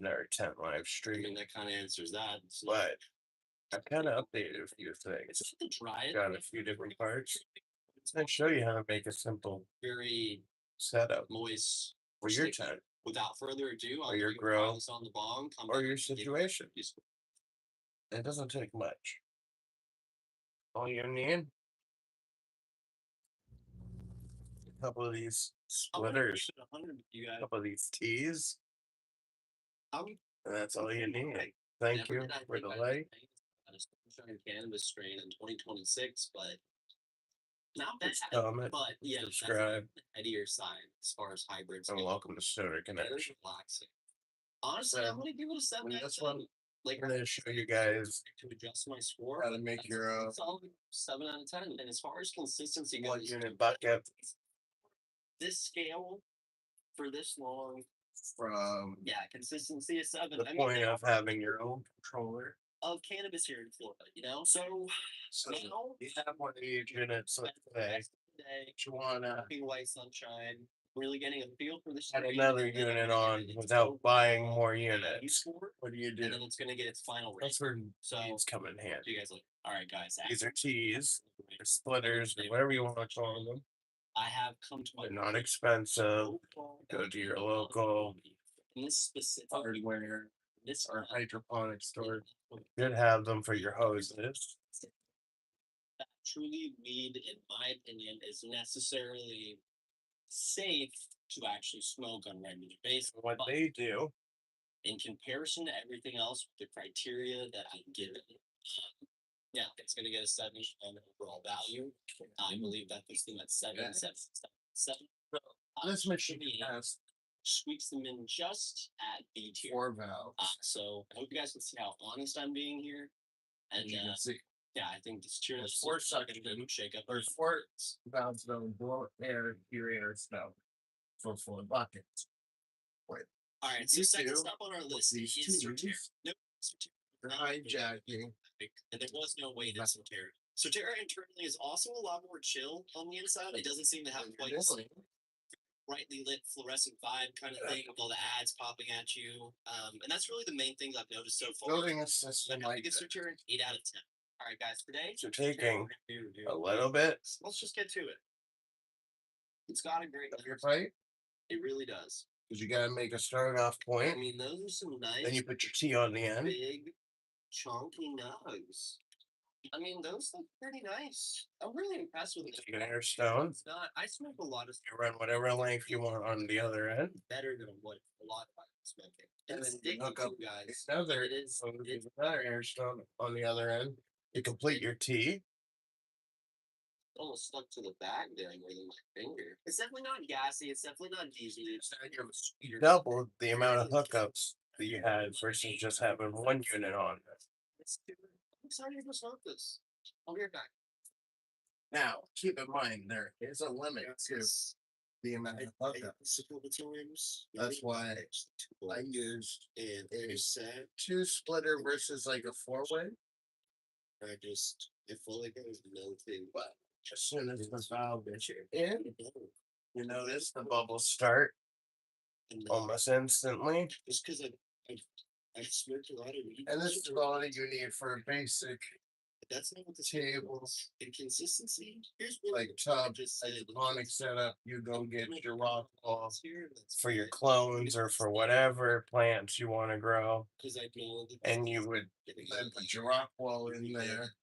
Another 10 live I stream. mean, that kind of answers that. But I've kind of updated a few things. It's the dry. Got a few different parts. I show you how to make a simple Very setup moist for your tent, Without further ado, or your grow, this on the bong, or your situation. It doesn't take much. All you need, a couple of these splitters, a couple of these teas, and that's all you need. Thank you for the light. Cannabis strain in 2026, but not bad. Comment, but yeah, subscribe, ahead of your side as far as hybrids. and welcome to Stonerconnection. Honestly, I'm gonna give it a 7. This one, like, we're gonna show you guys to adjust my score how to make your 7 out of 10. And as far as consistency one goes, unit bucket this scale for this long, from consistency is 7. the point of having your own controller of cannabis here in Florida, so now you have one of these units like today. You wanna white sunshine, really getting a feel for the add another unit on without buying more units. What do? And then it's gonna get its final rate. That's where these come in handy. You guys all right, guys. These are teas, or splitters, or whatever you want to call them. I have come to They're not expensive. Go to your local hardware or hydroponic store. Should have them for your hoses. Truly, weed, in my opinion, is necessarily safe to actually smoke on a regular basis. What they do, in comparison to everything else, the criteria that I give it, it's going to get a 7 on overall value. I believe that this thing at 7. This machine has sweeps them in just at B tier. 4 valves. So I hope you guys can see how honest I'm being here. And you can see. Yeah, I think this tier is 4 suction shake up. There's 4 valves that will blow air, your air smell for 4 buckets. Wait. All right, so second stop on our list These is Soterra. Nope, they're hijacking. And there was no way that's Soterra. Soterra internally is also a lot more chill on the inside. It doesn't seem to have quite the same brightly lit fluorescent vibe kind of thing with all the ads popping at you. And that's really the main thing I've noticed so far. Building a system like that. Soterra 8 out of 10. All right, guys, today. So taking a little bit. Let's just get to it. It's got a great of your fight. It really does. Because you gotta make a start off point. I mean, those are some nice. Then you put your tea on the end. Big, chunky nugs. I mean, those look pretty nice. I'm really impressed with it. Take an air stone. It's not. I smoke a lot of. You run whatever length you want on the other end. Better than what a lot of smoking. And then you hook up, guys. Another. It is. So there's another air stone on the other end. You complete your tea. Almost stuck to the bag there with my finger. It's definitely not gassy. It's definitely not diesel. You're double the amount of hookups that you had versus just having one unit on. I'm excited to smoke this. I'll be right back. Now, keep in mind there is a limit to the amount of hookups. That's why I used a 2 splitter versus like a 4-way. It fully goes no thing, but as soon as the valve gets in, you notice the bubbles start almost instantly. Just because I smoked a lot of weed. And this is all that you need for a basic. That's not what the tables and consistency. Here's what like tub hydroponic setup. You go get your rock wall for your clones or for whatever plants you want to grow. And you would then put your rock wall in there.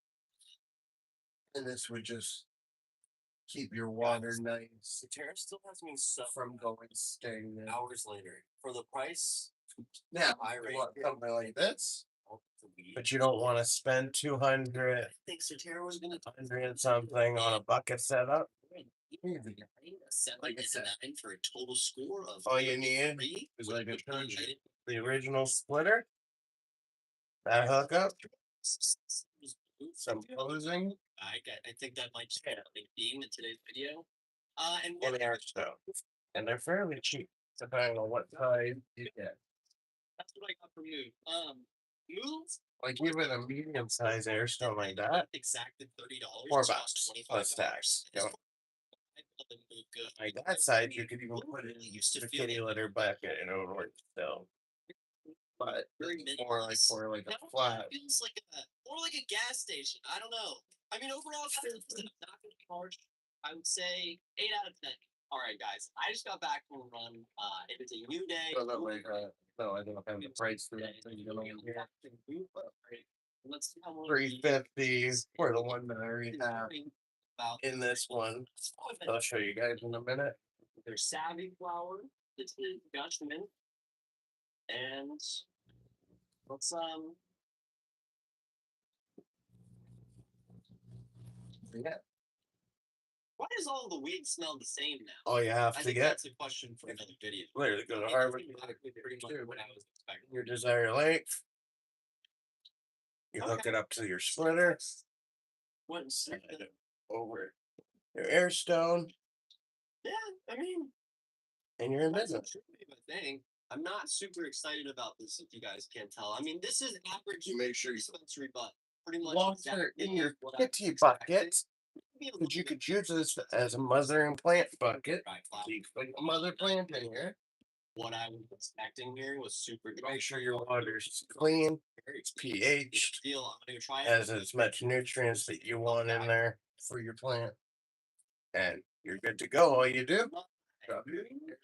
And this would just keep your water nice. The Terra still has me from going staying there. Hours later for the price. Now I want something like this. But you don't want to spend 200. I think Soterra was going to 100 something on a bucket setup. Like I said, for a total score of all you need is like the original splitter, that hookup, some posing. I think that might just be a theme in today's video. And air stone, and they're fairly cheap depending on what size you get. That's what I got from you. Move. Like even a medium size air stone like that. Exactly $30. $4 plus tax. Like that side, you could even put it in the kitty litter bucket and it would work still. but Very it's more like minimalist. for like Now, a flat. it feels like more like a gas station. I don't know. I mean, overall, it's not going to be harsh. I would say 8 out of 10. All right, guys. I just got back from a run. If it's a new day, So that like no, I don't have the price for that thing going here. let's see how long 350 for the one that I already have about in this one. it's 5 I'll minutes. show you guys in a minute. There's Savvy Flower. It's the Gushman. And let's Yeah. why does all the weed smell the same now? All you have I to think get that's a question for another video. literally go to It's Harvard, pretty much what I was expecting. your desired length. You hook it up to your splitter, What? slide it over your air stone, Yeah, I mean, and you're in that's a business. true thing. I'm not super excited about this, if you guys can't tell. I mean, this is average You make sure you dispensary, but pretty much water in your what I kitty expected. bucket. Maybe a Because little you bit could use this as a mothering plant bucket. dry flower. So you can put a mother plant in here. What I was expecting here was super dry. Make sure your water's clean, it's pH, Deal. I'm gonna try it. has as much nutrients that you want in there for your plant. And you're good to go. All you do, drop it in there.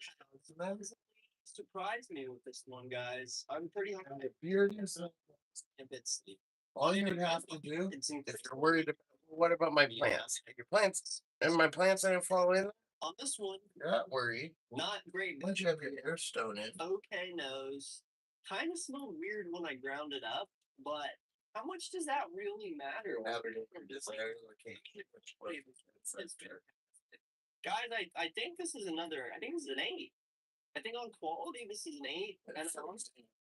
Surprised me with this one, guys. I'm pretty happy. And if you're using, If it's all you would have to do, it's if you're worried about, what about my plants? Your plants, and my plants didn't fall in, on this one, you're not worried. not great. Once you have your air stone in, Okay, nose. Kind of smelled weird when I ground it up, but how much does that really matter? you'll have it in your desired location. It's guys, I think this is another. I think this is an 8. I think on quality, this is an 8. And I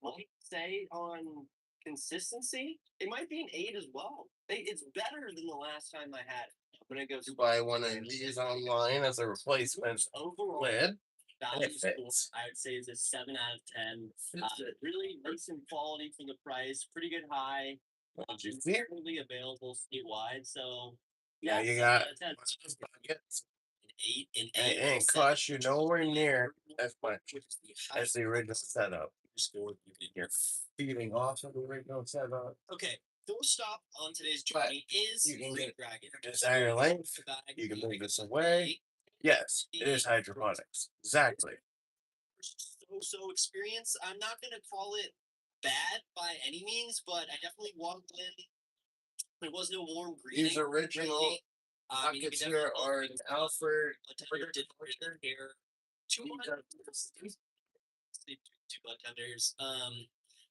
might say on consistency, it might be an 8 as well. It's better than the last time I had it. When it goes You buy one of these online as a replacement overall lid, and value it score, fits. I would say is a 7 out of 10. Fits it. Really decent quality for the price, pretty good high. Did you see it? Really available statewide. So Yeah, you 7 got out of 10. one of those buckets. An And 8, it ain't cost you nowhere near as much as the original setup. You're feeding off of the original setup. Okay, first stop on today's But journey is you can Green get Dragon. your desired length. You can move this away. Yes, it is hydroponics. Exactly. So experience. I'm not gonna call it bad by any means, but I definitely walked in. There was no warm greeting. These original you buckets could here definitely are in Alfred. did here. Two bartenders.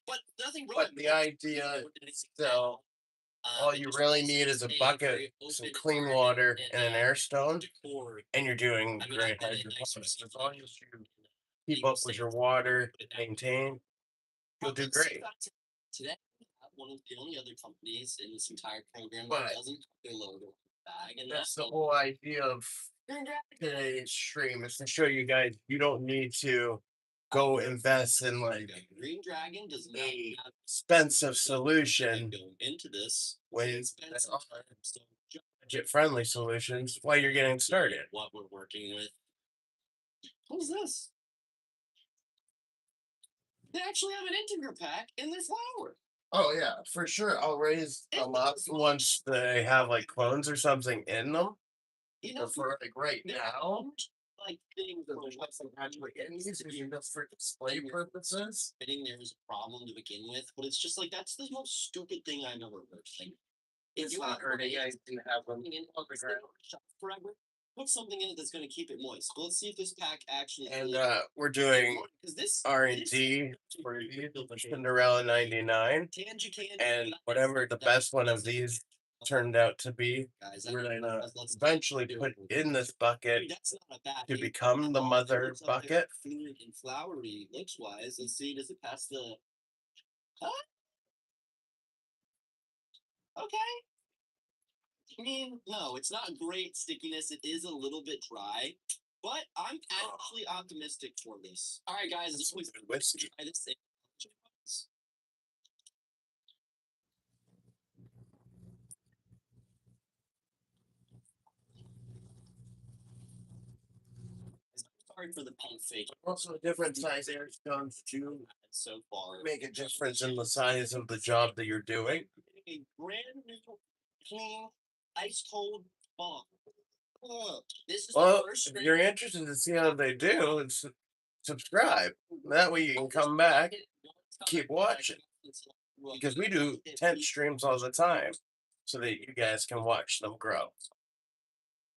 But nothing wrong. But the idea, so all you really need is a bucket, some clean water, and an air stone, and you're doing great hydroponics. As long as you keep up with your water, maintain, you'll do great. Today, one of the only other companies in this entire program But that doesn't put their logo on the bag, and that's the whole idea of today's stream is to show you guys you don't need to go invest in like Green Dragon does not a have expensive solution going into this when expensive. So budget friendly solutions while you're getting started. what we're working with. What is this? They actually have an integer pack in this flower. Oh yeah, for sure. I'll raise them up once they have like clones or something in them. You know, But for like right now, like things that there's nothing actually in these because you're just for display purposes. fitting there was a problem to begin with, but it's just like that's the most stupid thing I've ever heard. Like, if It's you not want hurting. I can have them something in on the ground. forever, put something in it that's going to keep it moist. But let's see if this pack actually. And we're doing because this R&D for the Cinderella 99, and whatever the best one of these turned out to be, guys, we're gonna eventually put in this bucket that's not a bad to thing. become the mother Looks like bucket. they're fluid and flowery looks wise. Let's see, does it pass the? Huh? Okay. I mean, no, it's not great stickiness. It is a little bit dry, but I'm actually optimistic for this. All right, guys, That's let's good whiskey. try this thing. Sorry for the pump fake. Also, different size air stones too. so far. Make a difference in the size of the job that you're doing. A brand new, clean, ice cold bomb. This is the Well, first if strain. you're interested to see how they do, subscribe. That way you can come back, keep watching. Because we do 10 streams all the time so that you guys can watch them grow.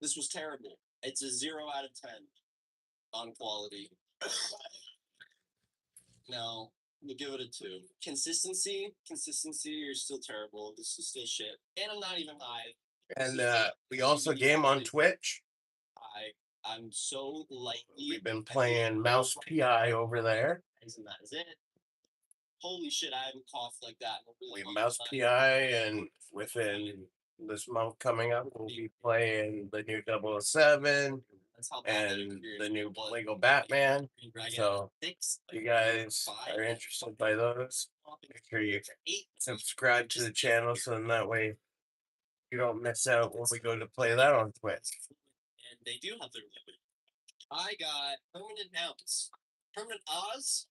This was terrible. It's a 0 out of 10 on quality. No, we'll give it a 2. Consistency, you're still terrible. This is still shit. And I'm not even high. And we also game on Twitch. I'm so lightly. We've been playing Mouse PI over there. And that is it. Holy shit, I haven't coughed like that. We Mouse PI, and within this month coming up, we'll be playing the new 007 and the new Lego Batman. So you guys are interested by those, make sure you subscribe to the channel so then that way you don't miss out when we go to play that on Twitch. And they do have their limit. I got Permanent Ounce. Permanent Oz?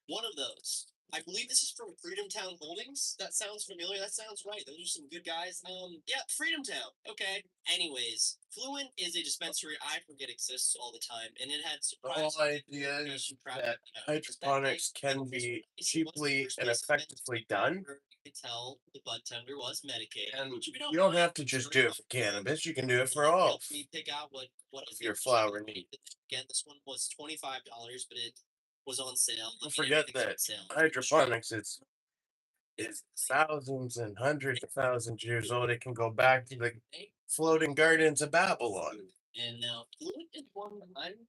One of those. I believe this is from Freedom Town Holdings. That sounds familiar. That sounds right. Those are some good guys. Yeah, Freedom Town. Okay. Anyways, Fluent is a dispensary I forget exists all the time, and it had the whole idea is that hydroponics can be cheaply and effectively done. You could tell the bud tender was medicated. And you don't have to just do it for cannabis. You can do it for all. Help me pick out what your flower needs. Again, this one was $25, but it was on sale. Don't forget that hydroponics is thousands and hundreds of thousands of years old. It can go back to the floating gardens of Babylon. And now Fluent is one that I'm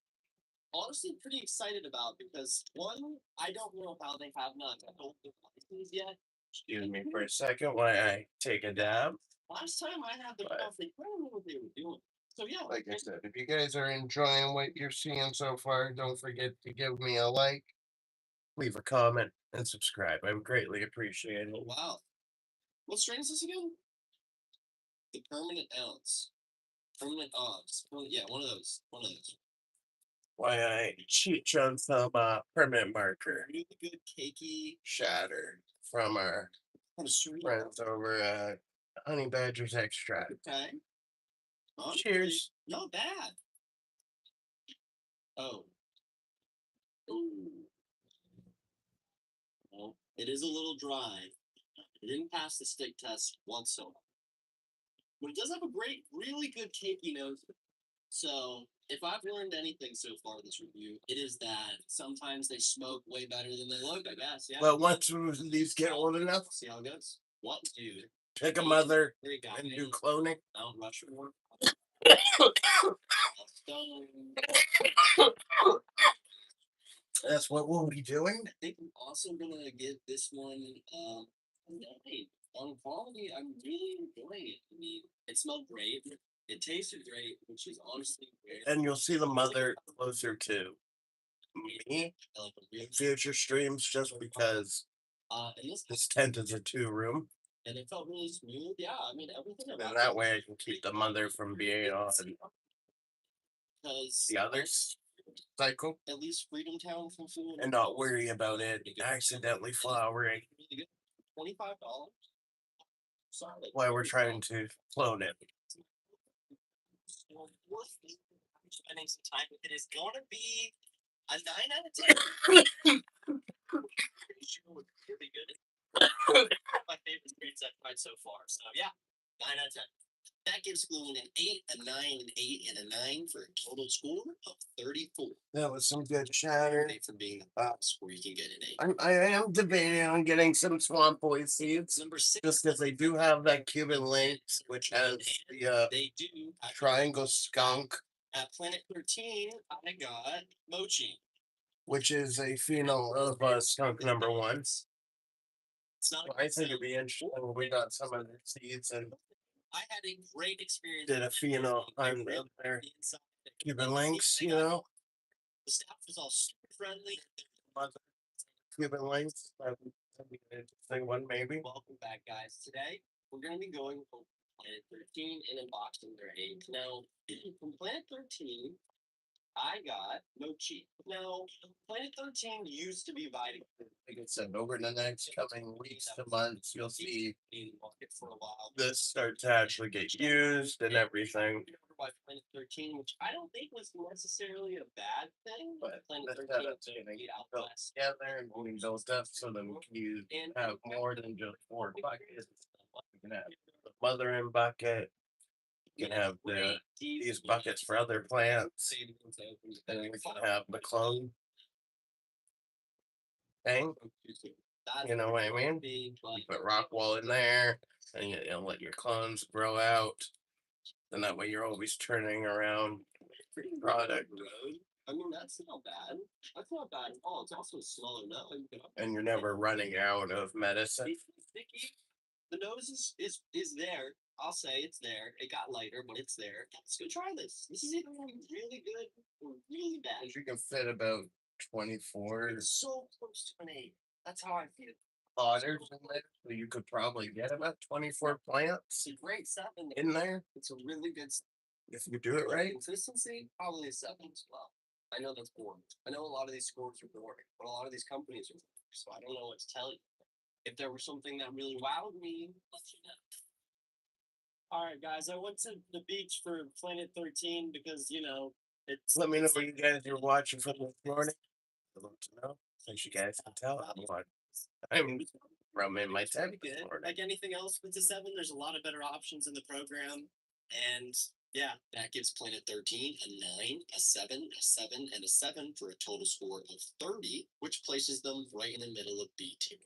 honestly pretty excited about because one, I don't know how they have not told the license yet. Excuse me for a second while I take a dab. Last time I had the stuff, they don't know what they were doing. So yeah, like I said, if you guys are enjoying what you're seeing so far, don't forget to give me a like, leave a comment, and subscribe. I would greatly appreciate it. Oh, wow. What strain is this again? The Permanent Ounce. Permanent Oz. Well, yeah, one of those. One of those. Why I cheat on some permanent marker. Really good cakey shatter from our friends over at Honey Badger's Extract. Okay. Cheers. Not bad. Oh. Ooh. Well, it is a little dry. It didn't pass the stick test whatsoever. But it does have a great, really good cakey nose. So, if I've learned anything so far in this review, it is that sometimes they smoke way better than they look, I guess. Yeah. Well, once these get old enough, see how it goes. What, dude? pick a mother and do cloning. Mount Rushmore. That's what we'll be doing. I think I'm also gonna give this one on quality. I'm really enjoying it. I mean, it smelled great. It tasted great, which is honestly great. And you'll see the mother closer to me in future streams just because this tent is a 2-room. And it felt really smooth. Yeah, I mean, everything about and that way I can keep the mother from being on because the others cycle. At least Freedom Town from Fluent. And not worry about it accidentally flowering. Really good. $25. Sorry. Why we're trying to clone it. Spending some time with it is going to be a 9 out of 10. Pretty sure it would be really good. My favorite streets I've tried so far. So yeah, 9 out of 10. That gives Fluent an 8, a 9, an 8, and a 9 for a total score of 34. That was some good shatter. For being the best where you can get an 8. I am debating on getting some Swamp Boy seeds. Number 6. Just because they do have that Cuban links, which has the they do triangle skunk. At Planet 13, I got Mochi, which is a phenol of skunk number 1. It's not. I think it'd be interesting when we got some of the seeds and I had a great experience. did a phenol on their Cuban links, you know. The staff was all super friendly. Cuban links. That'd be an interesting one, maybe. Welcome back, guys. Today we're going to be going over Planet 13 and unboxing their eggs. Now, from Planet 13, I got no cheap. Now, Planet 13 used to be Vitamin. Like I said, over the next coming weeks to months, you'll see In the market for a while. this start to actually get used and everything. By Planet 13, which I don't think was necessarily a bad thing. But Planet that's 13 how is it's getting out built west. together and being built up so then you have more than just 4 buckets. You can have the mothering bucket. You can have these buckets for other plants. And we can have the clone thing. You know what I mean? You put rock wall in there, and you let your clones grow out. And that way you're always turning around product. I mean, that's not bad. That's not bad at all. It's also slow enough. And you're never running out of medicine. Sticky. The nose is there. I'll say it's there. It got lighter, but it's there. Let's go try this. This is either really good or really bad. You can fit about 24 It's so close to an 8. That's how I feel. potters in there. So you could probably get about 24 plants It's a great 7 in there It's a really good if you do it right. consistency. Probably a 7 as well. I know that's boring. I know a lot of these scores are boring, but a lot of these companies are boring, so I don't know what to tell you. If there was something that really wowed me, let you know. All right, guys, I went to the beach for Planet 13 because it's. Let me know what you guys are watching from this morning. I'd love to know. As you guys can tell, I'm from in my tent this morning. Like anything else with the 7, there's a lot of better options in the program, and yeah, that gives Planet 13 a 9, a 7, a 7, and a 7 for a total score of 30, which places them right in the middle of B tier.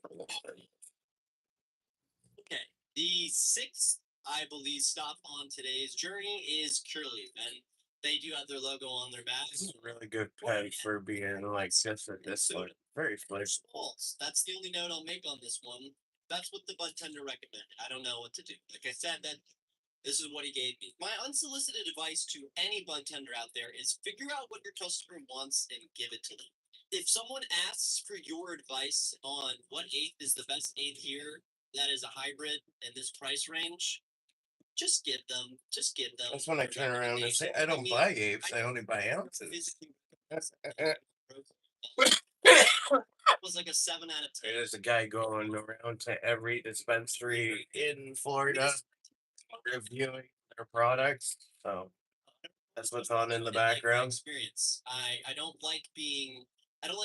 Okay, the 6th, I believe, stop on today's journey is Curly, and they do have their logo on their back. This is a really good pen for being like just at this one. Very flexible. That's the only note I'll make on this one. That's what the bud tender recommended. I don't know what to do. Like I said, that this is what he gave me. My unsolicited advice to any bud tender out there is figure out what your customer wants and give it to them. If someone asks for your advice on what eighth is the best eighth here, that is a hybrid in this price range, just give them. That's when I turn around and say, I don't buy apes, I only buy ounces. Was like a 7 out of 10. There's a guy going around to every dispensary in Florida reviewing their products. So that's what's on in the background. Experience. I don't like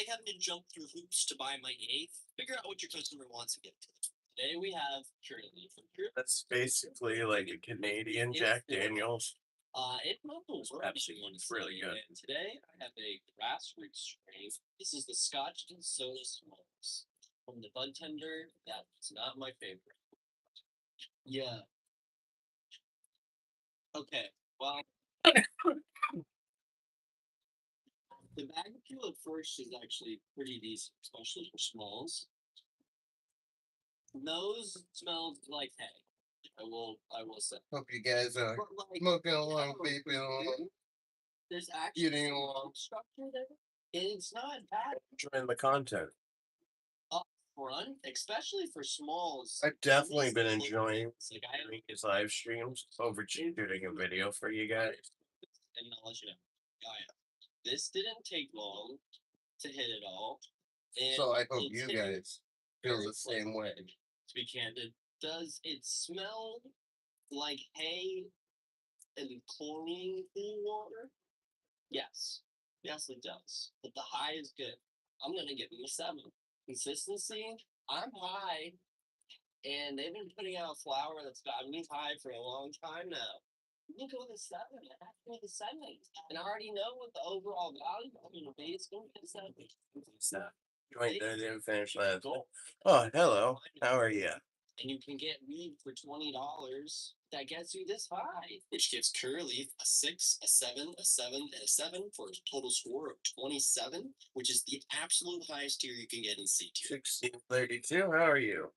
having to jump through hoops to buy my eighth. Figure out what your customer wants to get to. Today we have Curly from Curly. That's basically like a Canadian Jack Daniels. It's not the worst Pepsi one. It's really good. And today I have a grassroots strain. This is the Scotch and Soda Smokes from the Bud Tender. That's not my favorite. Yeah. Okay. Well, the bag appeal at first is actually pretty decent, especially for smalls. Nose smells like hay. I will say. Hope you guys are But like, smoking along, vaping along, there's actually eating some along, structure there. It's not bad enjoying the content. up front, especially for smalls. I've definitely been enjoying Like I am his live streams over shooting a video for you guys. and I'll let you know. This didn't take long to hit it all. And So I hope it's you hitting guys feel very the same way. To be candid, does it smell like hay and chlorine pool water? Yes. Yes, it does. But the high is good. I'm gonna give them a 7. Consistency, I'm high, and they've been putting out flour that's got me high for a long time now. You can go with a 7. I have to go with a 7. And I already know what the overall value is going to be. It's going to be a 7. Joint that didn't finish last. Oh, hello. How are you? And you can get weed for $20 that gets you this high, which gives Curly a 6, a 7, a 7, and a 7 for a total score of 27, which is the absolute highest tier you can get in C tier. 1632. How are you?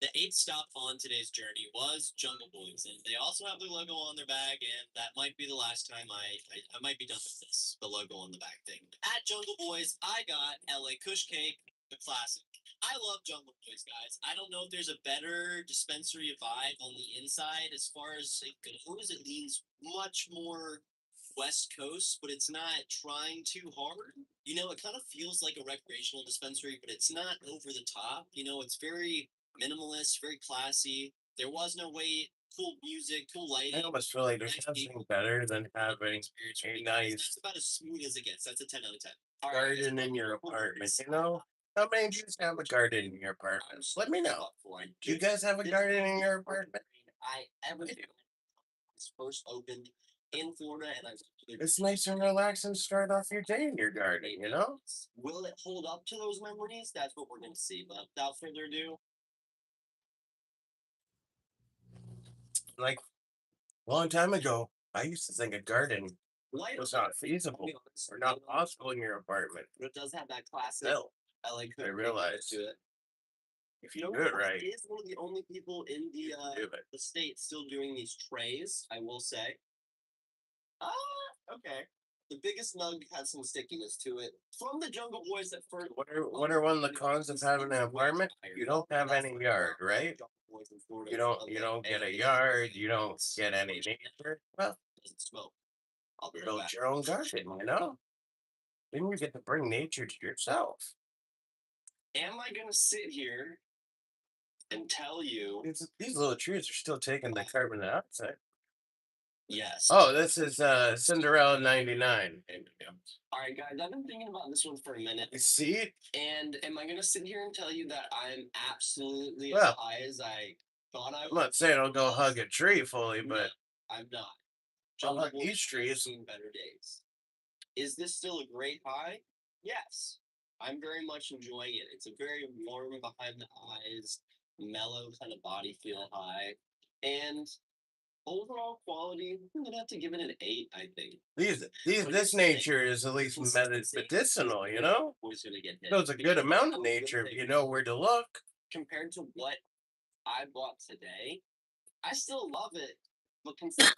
The 8th stop on today's journey was Jungle Boys, and they also have their logo on their bag, and that might be the last time I might be done with this, the logo on the bag thing. At Jungle Boys, I got LA Kush Cake, the classic. I love Jungle Boys, guys. I don't know if there's a better dispensary vibe on the inside as far as it goes. It leans much more West Coast, but it's not trying too hard. You know, it kind of feels like a recreational dispensary, but it's not over the top. You know, it's very minimalist, very classy. There was no wait, cool music, cool I lighting, almost feel like there's nice nothing people. better than having Experience a really nice. nice That's about as smooth as it gets. That's a 10 out of 10. All right, guys, garden in your cool. apartment. You know, how many of you have a garden in your apartment? Let me know. Do you guys have a garden in your apartment? I ever do. It's first opened in Florida, and I've It's nice and relaxing to start off your day in your garden, you know? will it hold up to those memories? That's what we're going to see. But without further ado, Like a long time ago, I used to think a garden light was up. not feasible or not possible in your apartment. But it does have that classic Still, LA I cook realized to it. if You you know do it what? right, Is one of the only people in do it. the state still doing these trays. I will say. Ah, okay. The biggest nug has some stickiness to it. From the Jungle Boys at first. What are one of the cons of having an apartment? You don't have any yard, right? You don't get a yard. You don't get any nature. Well, Doesn't smoke. I'll be right build back. your own garden. You know, then you get to bring nature to yourself. Am I gonna sit here and tell you? These little trees are still taking the carbon dioxide. Yes. Oh, this is Cinderella '99. All right, guys. I've been thinking about this one for a minute. You see it? And am I gonna sit here and tell you that I'm absolutely as Well, high as I thought I I'm was? not saying I'll go hug a tree fully, No, but I'm not. I'll hug Boys each have tree. seen better days. Is this still a great high? Yes. I'm very much enjoying it. It's a very warm behind the eyes, mellow kind of body feel high. And overall quality, I'm gonna have to give it an 8, I think. This nature is at least medicinal, you know? Always gonna get hit. There's a good amount of nature if you know where to look. Compared to what I bought today, I still love it. But consider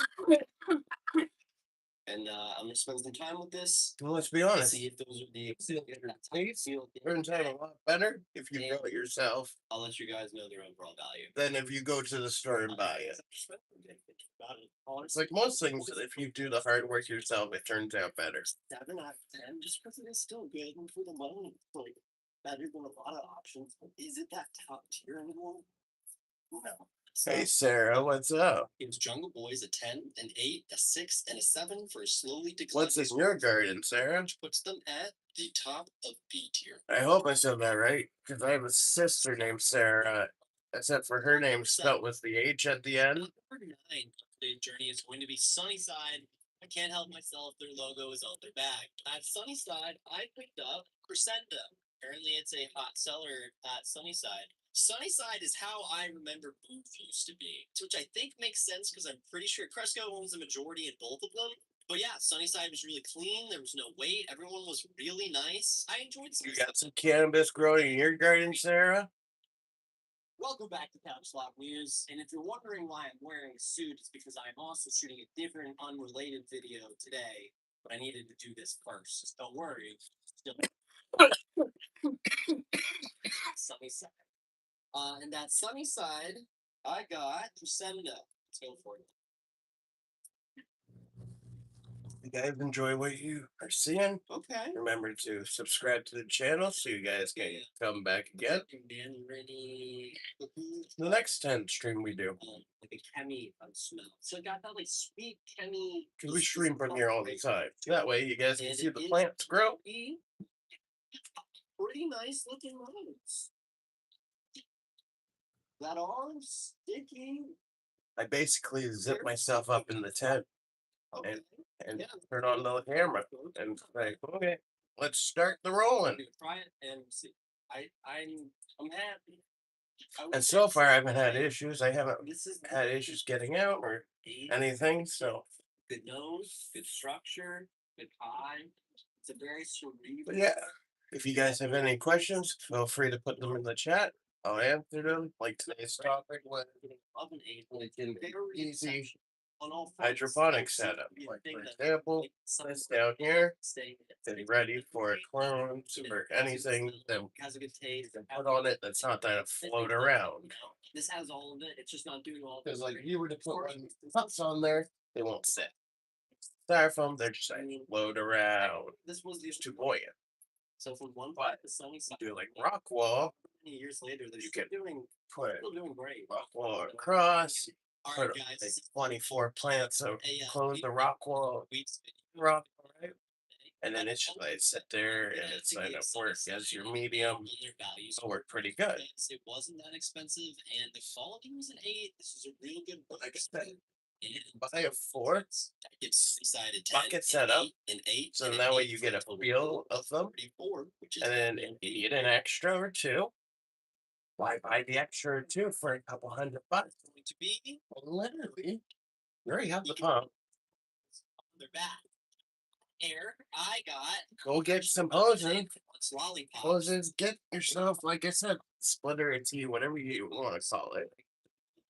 and I'm gonna spend some time with this. Well, let's be To honest. see if those are the Taste turns out a lot better if you grow it yourself I'll let you guys know their overall value. than if you go to the store and buy it. It's like most things, if you do the hard work yourself, it turns out better. 7 out of 10, just because it is still good and for the money, it's like better than a lot of options. But is it that top tier anymore? No. So Hey, Sarah, what's up? it's Jungle Boys a 10, an 8, a 6, and a 7 for a slowly declining What's in your garden, Sarah? which puts them at the top of B tier. I hope I said that right, because I have a sister named Sarah, except for her name spelt with the H at the end. Number 9, today's journey is going to be Sunnyside. I can't help myself. Their logo is on their back. At Sunnyside, I picked up Crescendo. Apparently, it's a hot seller at Sunnyside. Sunnyside is how I remember Booth used to be, which I think makes sense because I'm pretty sure Cresco owns the majority in both of them. But yeah, Sunnyside was really clean. There was no wait. Everyone was really nice. I enjoyed You Sunnyside. got some cannabis growing in your garden, Sarah? Welcome back to Couch Lock News. And if you're wondering why I'm wearing a suit, it's because I'm also shooting a different, unrelated video today. But I needed to do this first. Just don't worry. Still Sunnyside. And that Sunnyside, I got Crescendo. Let's go for it. You guys enjoy what you are seeing? Okay. Remember to subscribe to the channel so you guys can come back again. Man, ready. The next 10 stream we do. Like a chemi smell. So it got that like sweet chemi. Because we stream from here all the time. That way you guys can see the plants grow. Pretty nice looking rose. That are sticky. I basically zip myself up in the tent Okay. and turn on the camera and say, okay, let's start the rolling. Try it and see. I'm happy. And so far, I haven't had issues. I haven't had issues getting out or anything. So, good nose, good structure, good eye. It's a very cerebral. but yeah, if you guys have any questions, feel free to put them in the chat. I'll answer them. Like today's topic was like an easy hydroponic setup. Like for example, this down here is ready for clones or anything that has a good taste. you can put on it that's not gonna float around. This has all of it. It's just not doing all of it. Because like if you were to put one pups on there, they won't sit. styrofoam, they're just like float around. This was the It's too buoyant. so from one But part, the sunny side. you do like rock wall, Many years later, they're you still can doing put still doing great. rock wall across, All right, put guys, like this is 24 plants, so a close the rock wall, week's rock, right? And then it's just like sit there and it's kind of work as your medium. their values. It'll work pretty good. It wasn't that expensive, and the quality was an 8. This is a real good book. Like I said, And buy a fort, it's decided 10, bucket set up, an 8, so and an that way 8 you for get a total feel of them. 34, which is And then if you need an extra or two, why buy the extra or two for a couple $100? going to be Literally, you already have the pump. on their back. Air, I got Go get some hoses. lollipops. Hoses, get yourself, like I said, splitter a T, whatever you want to call it.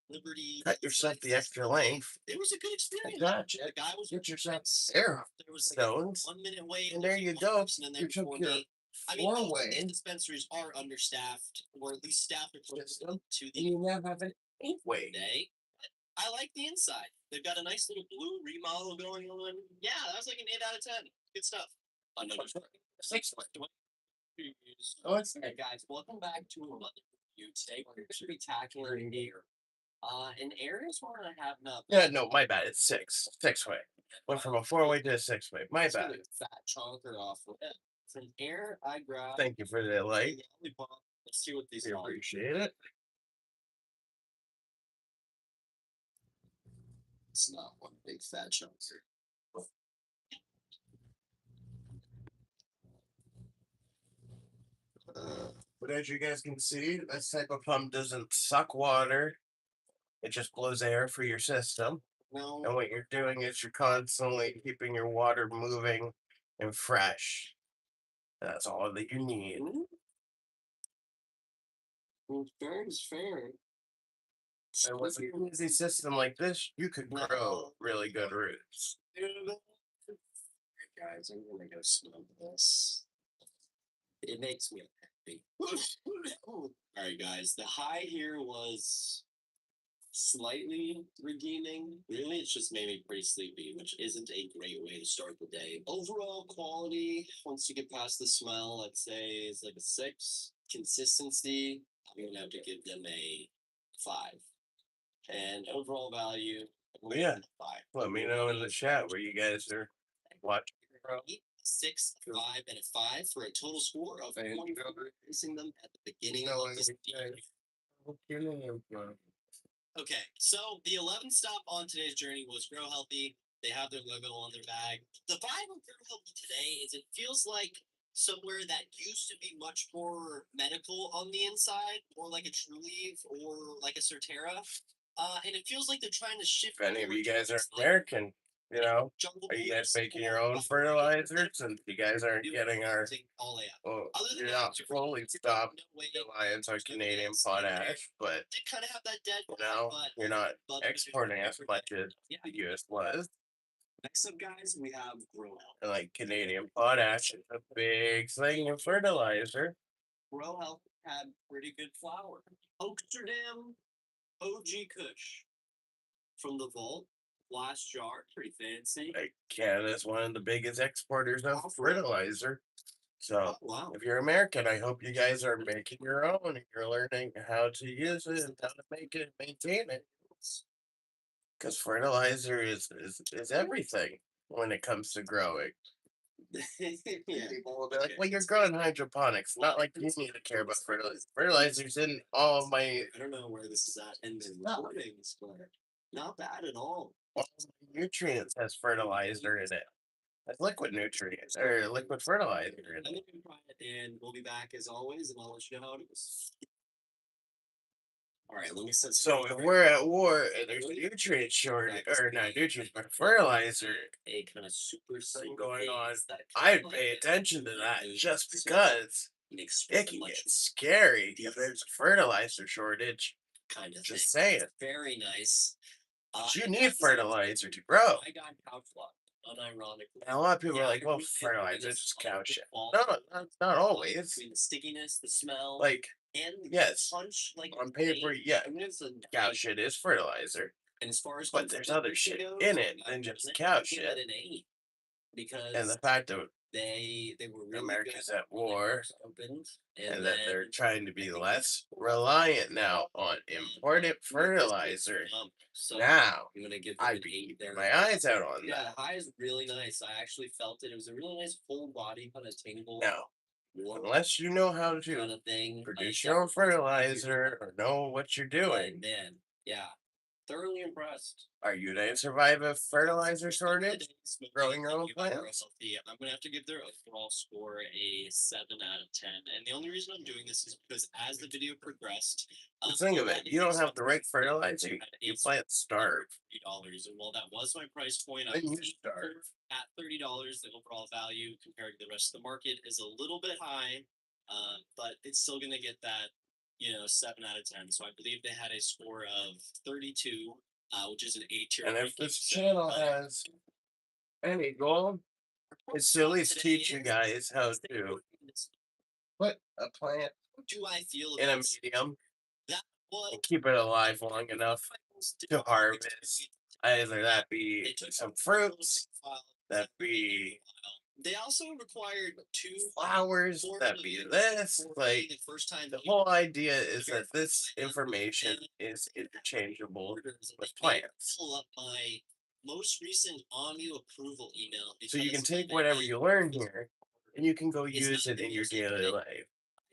Liberty. Cut yourself the extra length. It was a good experience. Gotcha. The guy was Get yourself air there was like stones. 1 minute wait, And there you one go. person in there You took before your me. I mean, most of four-way these dispensaries are understaffed, or at least staffed system, to and the you now have an 8-way. day. I like the inside. They've got a nice little blue remodel going on. Yeah, that was like an 8 out of 10. Good stuff. Another 6-way. Oh, it's hey guys, welcome back to another review. Today we're going to be tackling air. And air is one I have not. Yeah, no, my bad. It's 6-way. Went from a 4-way to a 6-way. My It's bad. really a fat chunker off. From air, I grab. Thank you for the light. Lollipop. Let's see what these We are. appreciate it. It's not one big fat chunker. But as you guys can see, this type of pump doesn't suck water. It just blows air for your system. No. And what you're doing is you're constantly keeping your water moving and fresh. That's all that you need. Fair is fair. And with an easy system like this, you could grow really good roots. Guys, I'm gonna go snug this. It makes me happy. Alright, guys, the high here was slightly redeeming. Really, it's just made me pretty sleepy, which isn't a great way to start the day. Overall quality, once you get past the smell, I'd say is like a 6. Consistency, I'm gonna have to give them a 5. And overall value, I'm Yeah. gonna 5. Let me know in the chat where you guys are watching. 6, 5, and a 5 for a total score of 24, placing them at the beginning No, of this Okay, so the 11th stop on today's journey was Grow Healthy. They have their logo on their bag. The vibe of Grow Healthy today is it feels like somewhere that used to be much more medical on the inside, more like a True Leaf or like a Certera. And it feels like they're trying to shift. If any of you guys are towards, like, American, jungle are you guys oils making your or own buffer fertilizers? And you guys aren't new getting our, thing all out. well, Other than you're that, not fully stopped no way reliance on Canadian dividends. potash, but Did kind of have that dead you vibe, know, but you're not but exporting as much as yeah. the US was. Next up, guys, we have Grow Health. And like Canadian potash is a big thing in fertilizer. Grow Health had pretty good flour. Amsterdam OG Kush from the vault. Last jar, pretty fancy. Like Canada's one of the biggest exporters of fertilizer. So Wow. if you're American, I hope you guys are making your own and you're learning how to use it and how to make it, maintain it. Because fertilizer is everything when it comes to growing. Yeah. People will be like, well, you're growing hydroponics. Not like you need to care about fertilizer. Fertilizer's in all of my I don't know where this is at in the recordings, but not bad at all. nutrients has fertilizer in it. That's liquid nutrients or liquid fertilizer in Let it. me try it, and we'll be back as always, and I'll let you know how it is. All right, let me set. So if we're at war and there's a nutrient shortage, or not nutrients, but fertilizer A kind of super thing going on, that I'd pay attention to that just because it can get scary if there's a fertilizer shortage. kind of Just thing. saying. Very nice. But you and need that's- fertilizer to grow. I got couch luck, unironically. And a lot of people Yeah, are like, well, we- fertilizer is it's just like cow the shit. fall- No, not always. Between the stickiness, the smell, Like, and the yes, punch, like on paper, taste. yeah, I mean, it's a cow shit is fertilizer. And as far as but there's other shit in it than just cow give it shit. an 8 And because the fact that they were really America's good at when they war first opened, and and that then they're trying to I be think they less reliant now on imported fertilizer. so Now, I'm gonna give them I'd an be 8 keeping there. my eyes out on Yeah, that. the high is really nice. I actually felt it. It was a really nice full body kind of tingle, Now, warm unless you know how kind to of thing. produce your own fertilizer or know what you're But doing, man, yeah, thoroughly impressed. are you going to survive a fertilizer Some of the shortage days when growing your they own give out plants? healthy, I'm gonna have to give their overall score a 7 out of 10. And the only reason I'm doing this is because as the video progressed, Just think you of it. had to You pick don't have the something right that fertilizer, had you eight plant starve. $30. And while that was my price point, I Then was you thinking starve. at $30, the overall value compared to the rest of the market is a little bit high, but it's still gonna get that 7 out of 10. So I believe they had a score of 32, which is an A tier And if ranking. this So channel has any goal, it's to at spot least today teach you is guys how stay to focused. put a plant How do I feel in a about medium that? Was and keep it alive long enough to harvest. Either that they be took some a little fruits, file. that be They also required two flowers, four that be million this. for Like, the first time the you whole idea is that this information is interchangeable with plants. pull up my most recent OMU approval email So you can because take they whatever had you learn here and you can go it's use not it been in your used in daily today. life.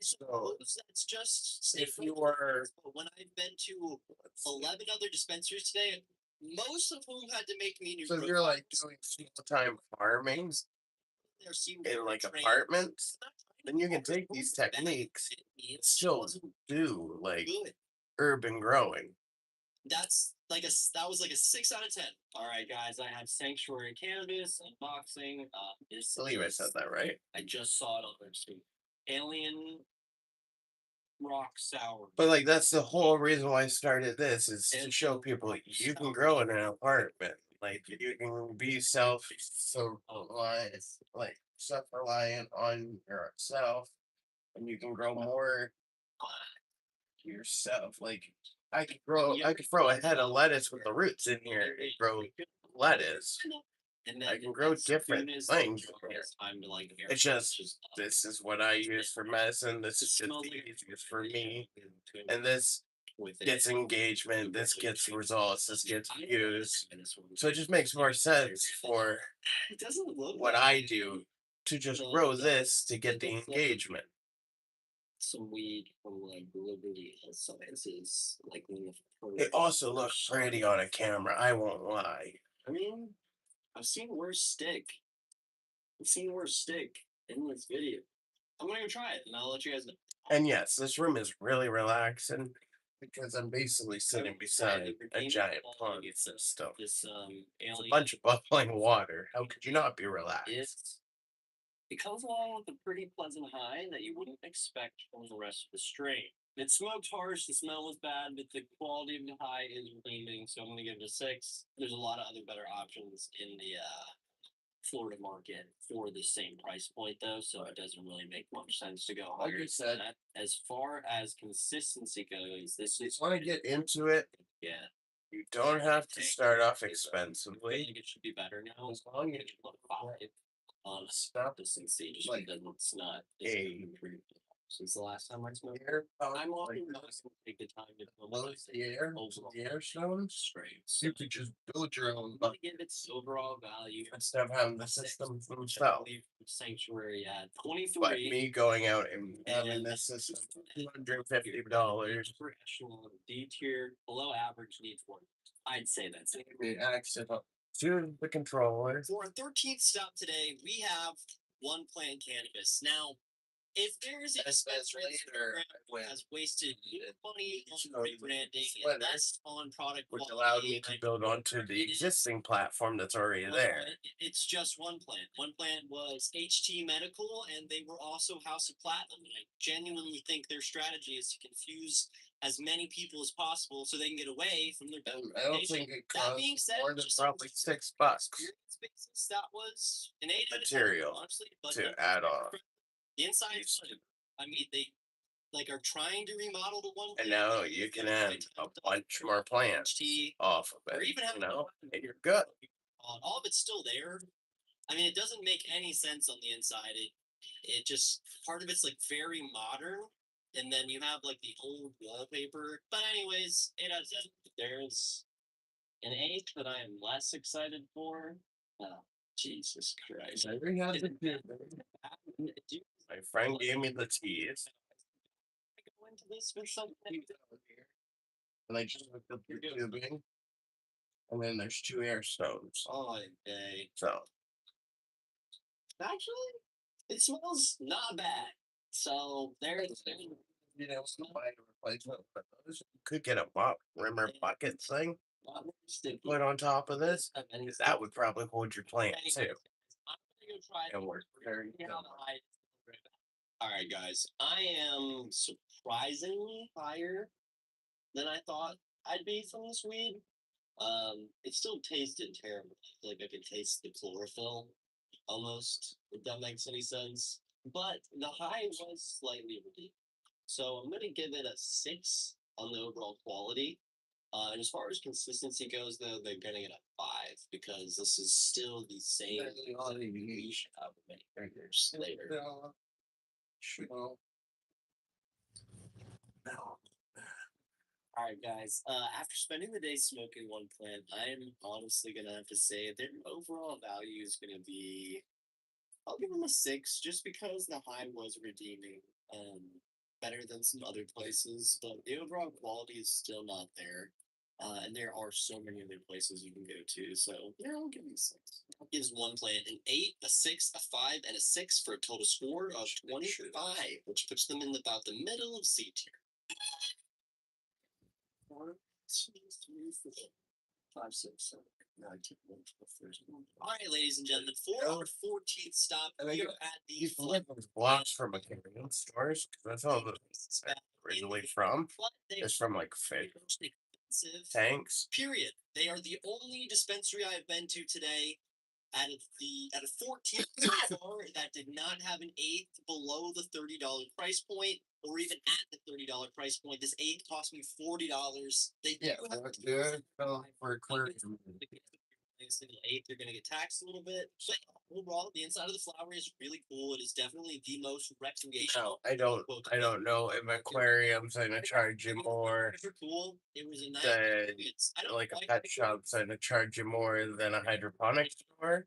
I So suppose that's just if safer. you are, But when I've been to 11 other dispensaries today, most of whom had to make me new so if you're like doing full-time farming there seemed in like trained. apartments, then you can take these techniques and still do like Good. urban growing. That was like a 6 out of 10. All right, guys, I have Sanctuary Cannabis unboxing. This I believe I said is that right. I just saw it on their screen. Alien Rock Sour. But like that's the whole reason why I started this is to And show people you can grow in an apartment. Like you can be self reliant on yourself and you can grow more yourself. Like I could throw a head of lettuce with the roots in here and grow lettuce. and I then can grow as different soon as things in here. it's time to like air It's just this is what I use for medicine. This is just smells the like easiest for me. to And this with it. gets engagement, this gets results, this gets I views. and this one. So it just makes more sense for It doesn't look what like I do to just grow this to get the engagement. some weed from like Liberty Health Sciences, like when the It first. also looks pretty on a camera, I won't lie. I mean, I've seen worse stick. I've seen worse stick in this video. I'm gonna go try it, and I'll let you guys know. And yes, this room is really relaxing because I'm basically sitting beside a giant pond system. This It's a alien bunch of bubbling water. How could you not be relaxed? is it comes along with a pretty pleasant high that you wouldn't expect from the rest of the strain. It smoked harsh, the smell was bad, but the quality of the high is redeeming, so I'm gonna give it a 6. There's a lot of other better options in the Florida market for the same price point though, so it doesn't really make much sense to go Like higher you than said, that. As far as consistency goes, this you is want to get into it, yeah. you don't have to start off I expensively. think it should be better now. As long as It should look 5 on stuff consistency just like because it's not a improved since the last time I smoked. air pump, I'm like often not gonna take the time to film blows the air, overall the air stones, straight. you could just build your own I'm gonna give its overall value instead of having the six, system which I themselves. believe Sanctuary at But 23. me going out and having And this system for $250, for echelon D tier, below average needs one. I'd say that's it. me access to the controller. For our 13th stop today, we have one plant cannabis. Now, if there is a dispensary that has wasted money on rebranding and less on product Which quality, allowed me to build onto the existing platform that's already there. It's just one plant. One plant was HT Medical, and they were also House of Platinum. And I genuinely think their strategy is to confuse as many people as possible so they can get away from their. I don't think it That being costs said, more than just probably $6 basis, that was an 8 out of 10, material honestly. But to add on. the inside, I mean, like are trying to remodel to one And thing, now like, you if can you add attempt a to bunch more plants tea off of or it, even have and you're good. all of it's still there. I mean, it doesn't make any sense on the inside. It just part of it's like very modern, and then you have like the old wallpaper. But anyways, there's an eighth that I am less excited for. Oh, Jesus Christ! Never had the Do My friend gave me the teas, I go into this with something? and I just looked up the tubing, and then there's two air stones. Oh, okay. So Actually, it smells not bad. So it's not buying a replacement, but those you could get a mop rimmer bucket thing not more sticky. put on top of this, And because that would probably hold your plant too. anyways, I'm gonna go try And work very see how the similar. high. All right, guys. I am surprisingly higher than I thought I'd be from this weed. It still tasted terrible. Like I could taste the chlorophyll almost, if that makes any sense. But the high was slightly redeemed. So I'm gonna give it a 6 on the overall quality. And as far as consistency goes, though, they're getting it a 5 because this is still the same we should have many years later. Sure. All right, guys. After spending the day smoking one plant, I am honestly gonna have to say their overall value is gonna be. I'll give them a 6, just because the high was redeeming. Better than some other places, but the overall quality is still not there. And there are so many other places you can go to. So yeah, I'll give them a 6. Gives one plant an 8, a 6, a 5, and a 6 for a total score of 25, which puts them in about the middle of C tier. 1, 2, 3, 4, 5, 6, 7, 8, 9, 10, 11, 12, 13. All right, ladies and gentlemen, for our 14th stop, And we they are at the you live those blocks from a convenience stores, 'cause that's all the originally from. It's from like fish expensive. tanks. Period. They are the only dispensary I have been to today at a 14th store that did not have an eighth below the $30 price point, or even at the $30 price point. This eighth cost me $40. They do Yeah, have that's a good. For a clear. a single eighth, you're going to get taxed a little bit. But overall, the inside of the flower is really cool. It is definitely the most No, recreational. I don't know if aquariums gonna charge you more Super cool. It was a nice. than I don't like a like pet shop's gonna charge you more than a hydroponic store.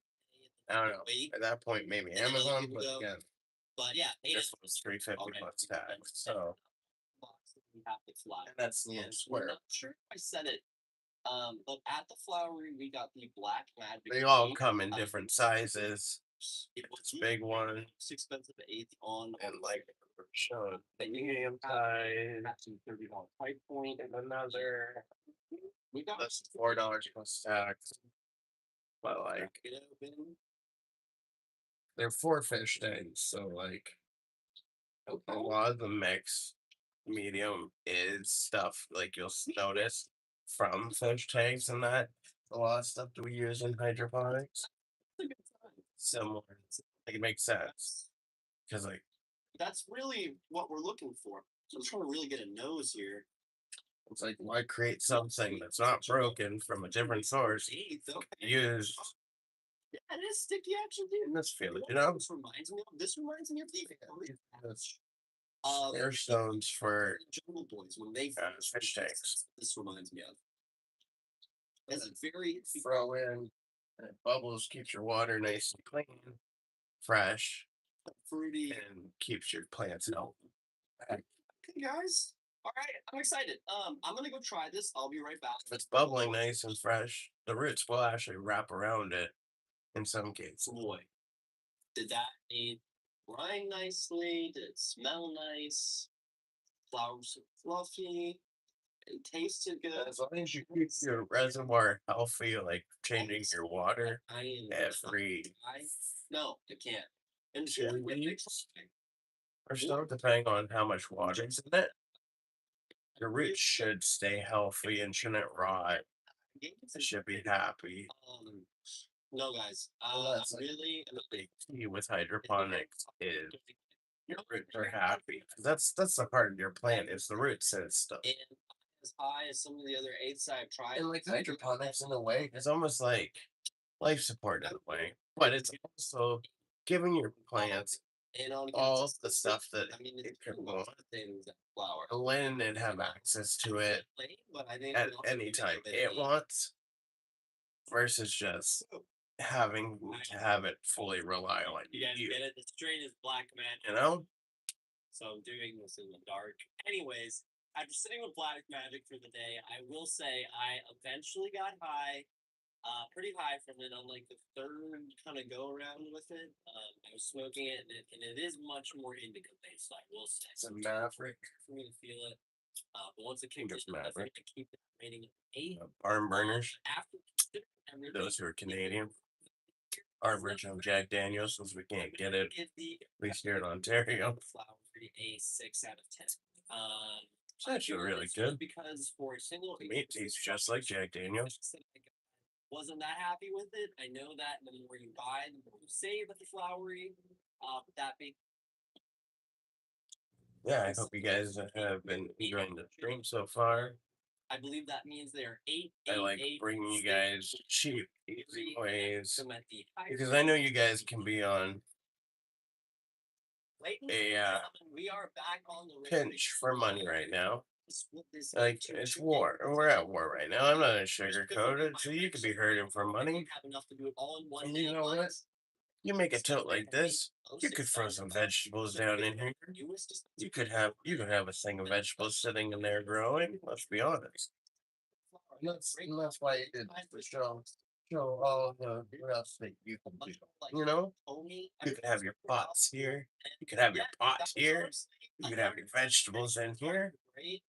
I don't know. weight, At that point, maybe and then other Amazon, people but go. again, But yeah, this one's 350 already plus tax. So box that we have the flower. and that's the And little I'm square. not sure if I said it. But at the flowery, we got the black magic. They all tea. come in different sizes. It was It's a big one most expensive eighth on and like showing the medium size at some $30 price point. and another We got that's $4 plus tax. But like it open. they're 4 fish tanks, so like a Okay. lot of the mix medium is stuff like you'll notice from fish tanks and that. A lot of stuff that we use in hydroponics. It's a good time. Similar. Like it makes sense. Because like That's really what we're looking for. So I'm trying to really get a nose here. it's like why create something that's not broken from a different source Eighth, okay. used Yeah, it is sticky actually. in this field, you know? This reminds me of the Air stones for Jungle Boys when they fish tanks. This reminds me of. It's very Throw in and it bubbles, keeps your water nice and clean, fresh, fruity. and keeps your plants healthy. Okay, guys. All right, I'm excited. I'm gonna go try this. I'll be right back. If it's bubbling nice and fresh, the roots will actually wrap around it in some cases. Boy, did that need grind nicely? Did it smell nice? Flowers are fluffy. It tasted good. As long as you keep your reservoir healthy, like changing your water I am every no, I can't. And 2 weeks or so, depending on how much water's in it, your roots should stay healthy and shouldn't rot. It should be happy. No, guys. Well, that's I'm really the big key with hydroponics is your roots are happy. 'Cause that's the part of your plant is the roots and stuff. And as high as some of the other eights I've tried. And like hydroponics in a way, it's almost like life support in a way, but it's also giving your plants And on all the stuff that I mean, it it's could a lot want, of things that flower. and letting it have access to it Late, but I think at we also any need time a bit of it heat. wants versus just So, having to have it fully rely on you guys you. get it? The strain is black magic. You know? So I'm doing this in the dark. Anyways, after sitting with black magic for the day, I will say I eventually got high, pretty high from it on like the third kind of go around with it. I was smoking it and it is much more indica based, I will say. It's a So maverick, for me to feel it. But once it think kicked it's in, I Maverick. to keep it rating at 8. barn burners. After everything, Those who are Canadian. Our original Jack Daniels, since we can't get it, give the at least here in Ontario. flower a 6 out of 10. It's actually really good. Because for a single To me, it tastes just like Jack Daniels. wasn't that happy with it. I know that the more you buy, the more you save at the flowery. But that being Yeah, I hope you guys have been enjoying the stream so far. I believe that means they are I like 888 bringing you guys cheap, easy ways so at the higher because I know you guys can be on ladies and a gentlemen, we are back on the radio. pinch for money right now. Split this Like into it's two war. days. We're at war right now. I'm not gonna sugarcoat it. So you could be hurting for money. Have enough to do it all in one And day. you know what? You make a tote like this, you could throw some vegetables down in here. You could have a thing of vegetables sitting in there growing. Let's be honest. And that's why it did the show all the else that you can do. You know, you could have your pots here. You could have your pot here. You could have your vegetables in here. You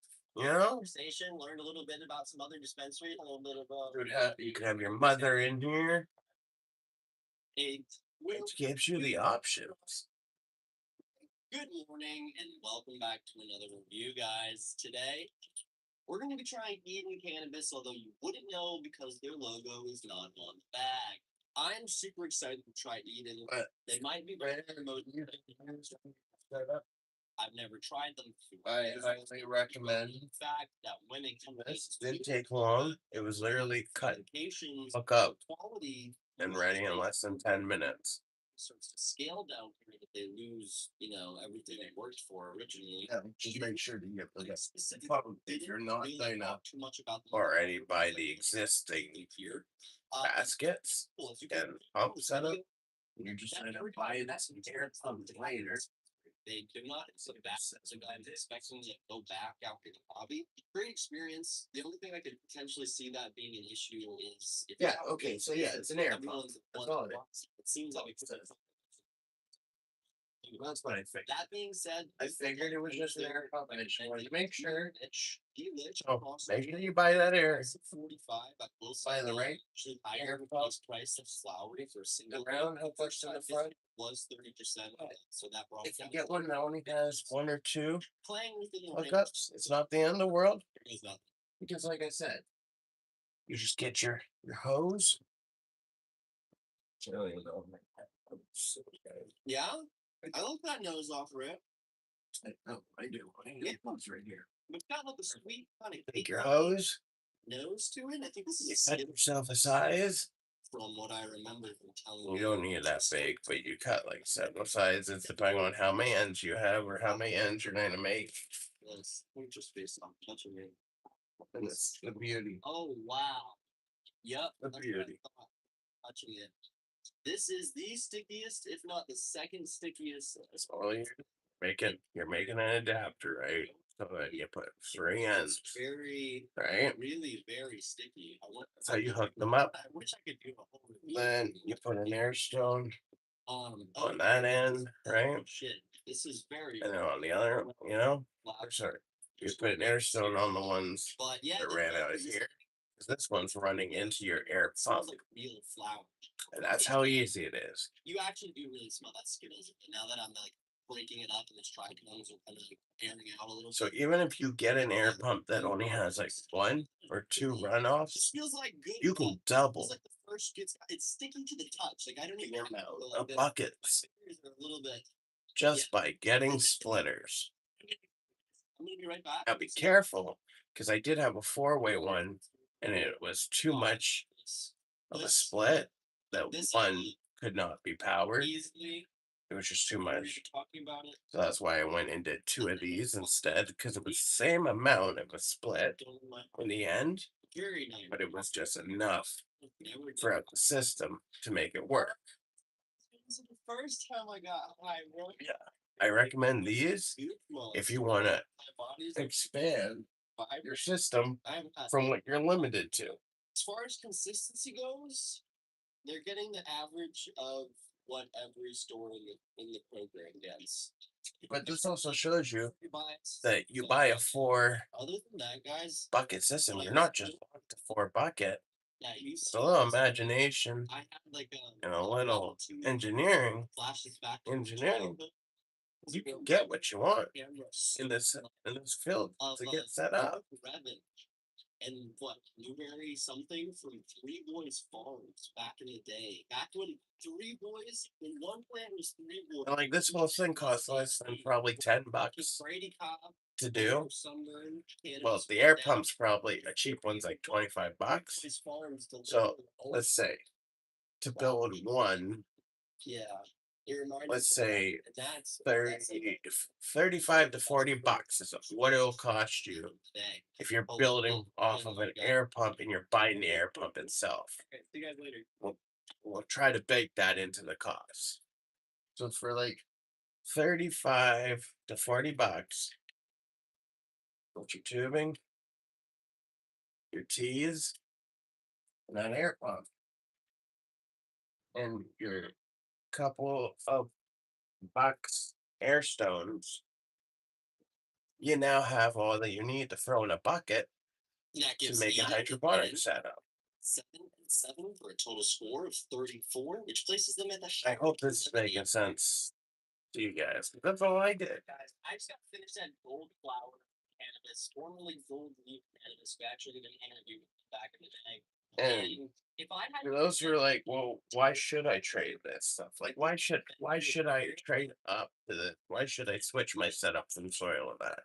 know, Conversation, learned a little bit about some other dispensaries, a little bit about you could have your mother in here. it. It gives you the options. Good morning and welcome back to another review, guys. Today we're going to be trying Eden Cannabis, although you wouldn't know because their logo is not on the bag. I'm super excited to try Eden. They might be better than most. I've never tried them before. I highly recommend. In fact, that when it comes This didn't take long. It was literally cut, medications, hook up, quality, and ready in less than 10 minutes. starts to scale down here that they lose, everything they worked for originally. Yeah, just make sure to get the Specifically, if you're not really saying talk too much about the already by the existing here. baskets Well, if you and pump setup. You're just that trying to every buy time that that's air pump later. they do not sit back. So I'm expecting to go back after the hobby. Great experience. The only thing I could potentially see that being an issue is if Yeah, okay, so yeah, it's an air pump. everyone's That's all it is. it seems like it's That's what I figured. that being said, I figured it was just an air pump. I just wanted to make sure. Oh, Make sure you buy that air. 45. I will say Buy the that right actually air higher pump. price of flowery for a single Around how much to the front? was 30%. So that brought If you down get one that only has one or two playing with the hookups, it's not the end of the world. is nothing. Because like I said, you just get your hose. Yeah, I like that nose off rip. I do. Yeah. It's right here. We've got like a sweet kind of Take your hose, nose to it. I think this you is cut yourself a size. from what I remember from telling You don't need it that big, but you cut like several sizes depending on how many ends you have or how many ends you're going to make. Yes, we're just based on touching it. And it's the beauty. Oh wow. Yep. The that's what I beauty. thought, touching it. This is the stickiest, if not the second stickiest. That's all you're making an adapter, right? So that you put 3 ends, Very, right? really very sticky. That's how you hook them up. I wish I could do a whole review. Then you put an air stone on on that end, right? Shit, this is very. And then on the other, sorry, you put an air stone on the ones But yeah, that ran out of here. Because this one's running into your air pump. smells like real flour. And that's how easy it is. You actually do really smell that skin. Now that I'm like breaking it up and it's trichomes are kind of like airing out a little. So even if you get an air pump that only has like 1 or 2 runoffs, This feels like good. you can double It's like the first it's sticky to the touch. Like I don't even the amount of buckets. A little bit just by getting splitters. I'm gonna be right back. Now be careful, because I did have a four-way one, and it was too much of a split that This one could not be powered. easily. It was just too We were much. talking about it. So that's why I went and did two of these instead, because it was the same amount of a split Don't let in the end, very nice. but it was just enough Never throughout the system to make it work. This is the first time I got high road. Yeah. I recommend these if you want to My body's expand your system I haven't had from what you're limited to. as far as consistency goes, they're getting the average of what every store in the program gets. But this also shows you You buy that you buy a four other than that, guys, bucket system. You're not just one to four bucket. that you It's a little imagination I had like and a little two engineering. flashes back to Engineering. childhood. You can get what you want Cameras in this field of to get set up. Revan and what Blueberry something from Three Boys Farms back in the day. Back when when one plant was Three Boys. And like this whole thing costs less than probably $10 Brady Cobb, to do. Sunburn, Well, the air pump's probably a cheap one's like $25. Farms. So let's say to build one, Yeah. It reminds let's me say that's 35 to $40 is what it'll cost you if you're building off of an air pump and you're buying the air pump itself. Okay, see you guys later. We'll try to bake that into the cost. So for like 35 to $40, put your tubing, your tees, and an air pump, and your couple of bucks air stones. You now have all that you need to throw in a bucket That to gives make a 8 hydroponic and setup. 7 for a total score of 34, which places them at the I hope this is making sense to you guys. That's all I did. Guys, I just got finished that gold flower cannabis, formerly gold leaf cannabis. We actually did an interview back in the day. And If I had for those who are like, well, why should I trade this stuff? Like, why should I trade up to the? Why should I switch my setup from soil and that?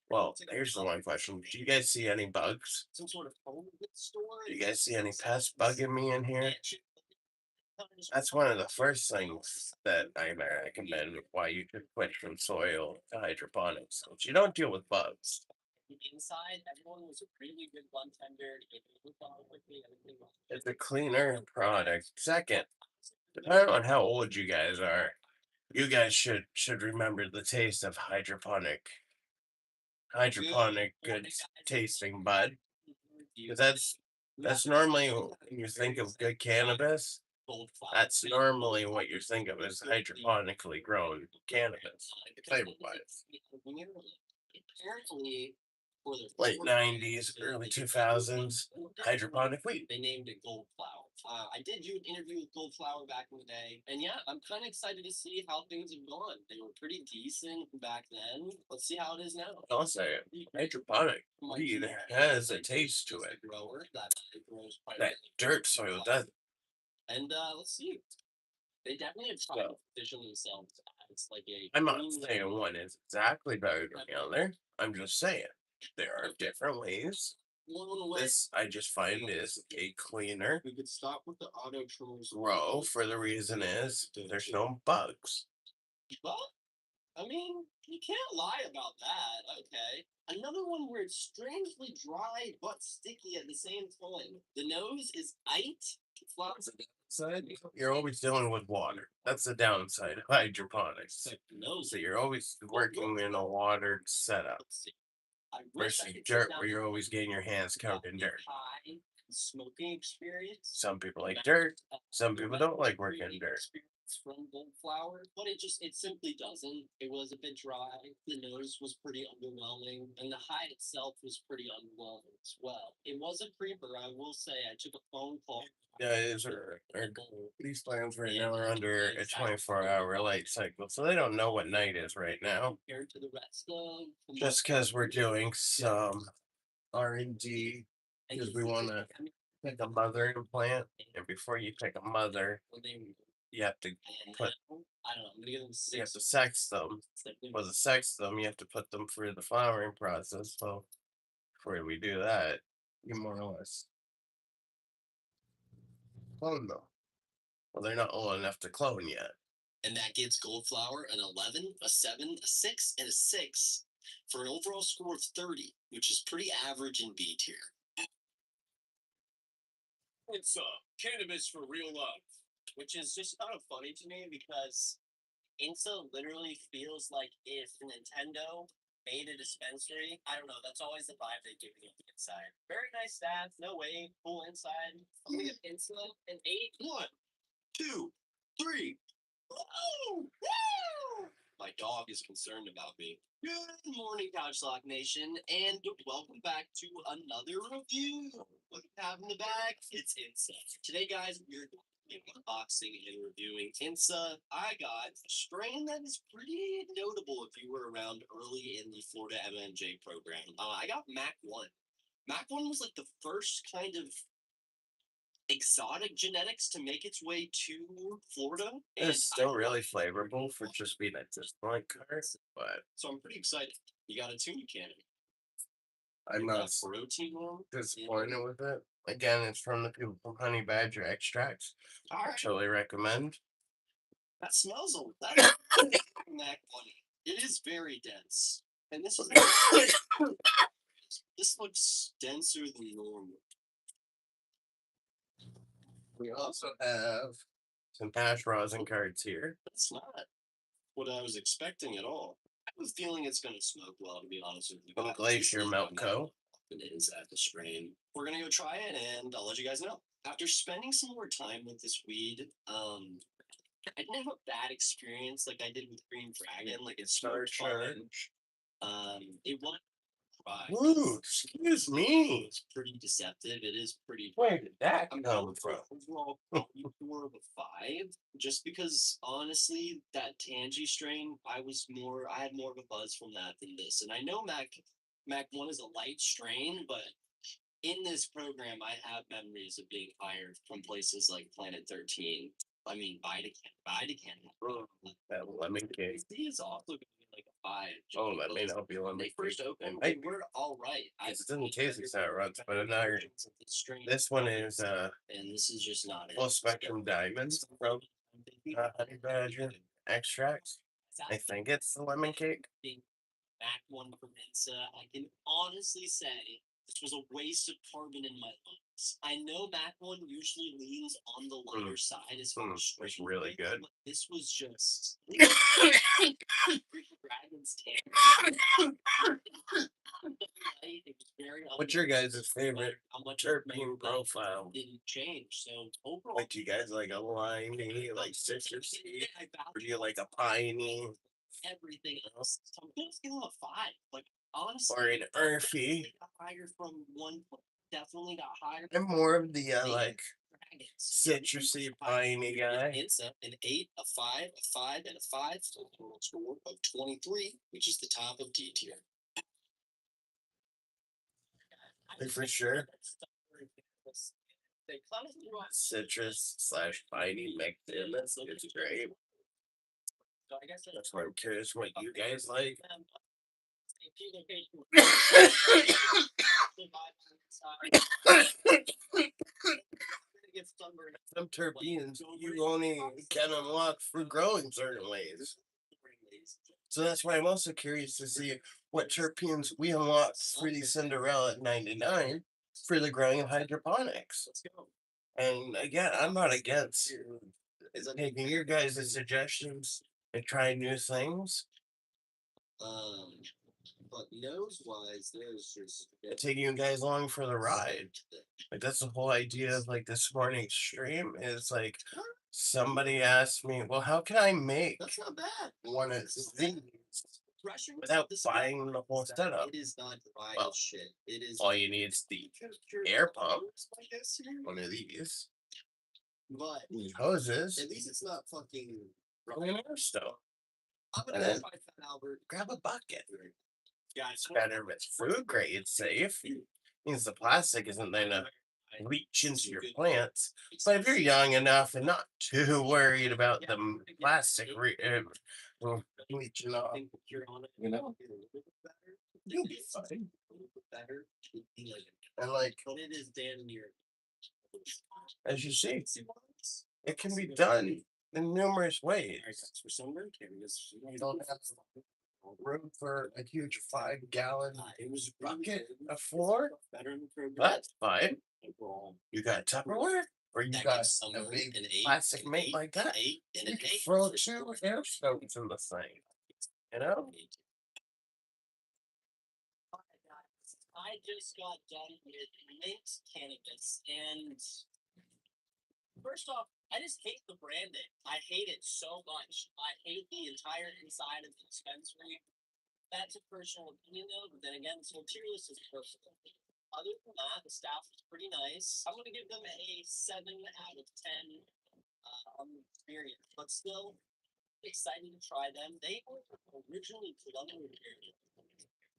Well, here's the one question: do you guys see any bugs? some sort of home goods store, Do you guys see any pests bugging me in here? That's one of the first things that I recommend why you should switch from soil to hydroponics. Is you don't deal with bugs. inside, everyone was a really good bartender. It's a cleaner product. Second, depending on how old you guys are, you guys should remember the taste of hydroponic good tasting bud. Because that's normally when you think of good cannabis, that's normally what you think of as hydroponically grown cannabis, flavor wise. Apparently, for the Late 90s, early 2000s, hydroponic weed. they named it Gold Flower. I did do an interview with Gold Flower back in the day, and yeah, I'm kind of excited to see how things have gone. They were pretty decent back then. Let's see how it is now. I'll say it. Hydroponic weed has a taste to it Grower that grows that dirt soil doesn't. and let's see. They definitely have tried to position themselves as like a. I'm not saying one is exactly better than the other. I'm just saying there are different ways. This I just find is a cleaner We could stop with the auto trimmers. grow for the reason is there's no bugs. Well, I mean, you can't lie about that. Okay. Another one where it's strangely dry but sticky at the same time. The nose is aight. Flowers Side, you're always dealing with water. That's the downside of hydroponics. nose. So you're always working in a watered setup Let's see. I wish I versus could sit dirt down where you're and always getting your hands covered in dirt. high smoking experience. Some people like dirt. Some people don't like working in dirt. From Gold Flower, but it simply doesn't. It was a bit dry. The nose was pretty underwhelming, and the hide itself was pretty underwhelming as well. It was a creeper, I will say. I took a phone call. Guys these plants right now are under a 24-hour light cycle, so they don't know what night is right now. Compared to the rest of Just because we're doing some R&D, because we want to pick a mother implant, and before you pick a mother, you have to And put I don't know. I'm gonna give them you have 6. to sex them. Well, to sex them, you have to put them through the flowering process. So before we do that, you more or less clone them. Well, they're not old enough to clone yet. And that gives Goldflower an 11, a 7, a 6, and a 6 for an overall score of 30, which is pretty average in B tier. It's cannabis for real love, which is just kind of funny to me because Insta literally feels like if Nintendo made a dispensary. I don't know. That's always the vibe they give me on the inside. Very nice stats. No way. Cool inside. I'm gonna give Insta an 8. 1, 2, 3. Woo! Woo! My dog is concerned about me. Good morning, Couch Lock Nation, and welcome back to another review. What we have in the bag? It's Insa. Today, guys, we're unboxing and reviewing Insa. I got a strain that is pretty notable if you were around early in the Florida MNJ program. I got Mac 1. Mac 1 was like the first kind of exotic genetics to make its way to Florida. It's still really flavorful for just being at this point card, but So I'm pretty excited. You got a tuna cannon. I'm not protein one. disappointed with it. Again, it's from the people from Honey Badger Extracts. All I right. totally recommend. That smells a that Mac Bunny. It is very dense. And this is this looks denser than normal. We also have some hash rosin cards here. That's not what I was expecting at all. I have a feeling it's gonna smoke well, to be honest with you. From guys. Glacier This is Milk not Co. It is at the strain. We're gonna go try it, and I'll let you guys know. After spending some more time with this weed, I didn't have a bad experience like I did with Green Dragon. Like it smoked fine. It was dry. Ooh, excuse me. It's pretty deceptive. It is pretty. Where did that I'm come going from? for overall score of a 5, just because honestly, that Tangy strain, I had more of a buzz from that than this. And I know Mac 1 is a light strain, but in this program, I have memories of being hired from places like Planet 13. I mean, Vitacan. That lemon cake. He is also going to be like a 5. Oh, that may not be When lemon they cake. first opened, They they were all right. It doesn't taste like sour runs, but another. This one is and this is just not it. full spectrum diamonds from Honey Badger Extracts. I think it's the lemon cake. Mac 1 from Mensa. I can honestly say this was a waste of carbon in my lungs. I know Mac 1 usually leans on the lighter side as far as It's really good. but this was just Dragon's What's your guys' favorite terpene profile? didn't change. So overall, Like, do you guys like a limey, like citrusy, or do you like a piney, everything else. So I'm gonna give him a 5. Like honestly, or an earthy? got higher from one. Definitely got higher. I'm more of the like Dragons. citrusy piney guy. It's an 8, a 5, a 5, and a 5. So a total score of 23, which is the top of D tier. For sure. Citrus slash piney mixed in. It's great. That's why I'm curious what you guys like. Some terpenes you only can unlock for growing certain ways. So that's why I'm also curious to see what terpenes we unlock for the Cinderella at 99 for the growing of hydroponics. And again, I'm not against taking your guys' suggestions and trying new things. But nose wise, there's just taking you guys along for the ride. Like that's the whole idea of like this morning's stream is like somebody asked me, well, how can I make that's not bad. one of these without buying the whole setup? It is not dry Well, as shit. It is all you need is the air pump, one of these, but these hoses, at least it's not fucking and an air stove. I'm And gonna then try Fat Albert. grab a bucket. Guys, It's better if it's food grade, safe. Means the plastic isn't there to leach into your plants. But if you're young enough and not too worried about the plastic leaching off, you know, you'll be fine. And like, but it is damn near. as you see, it can be done in numerous ways. For sunburn areas, You don't have room for a huge 5-gallon it was bucket of floor. better in the program. That's fine. Overall, You got Tupperware, or you that got gives a someone big an 8, plastic an mate 8, like an that. 8, and You an can 8. throw 2 air stones in the thing. You know? I just got done with mint cannabis, and first off, I just hate the branding. I hate it so much. I hate the entire inside of the dispensary. That's a personal opinion, though. But then again, so materialist is personal. Other than that, the staff is pretty nice. I'm gonna give them a 7 out of 10 experience, but still excited to try them. They were originally preliminary period.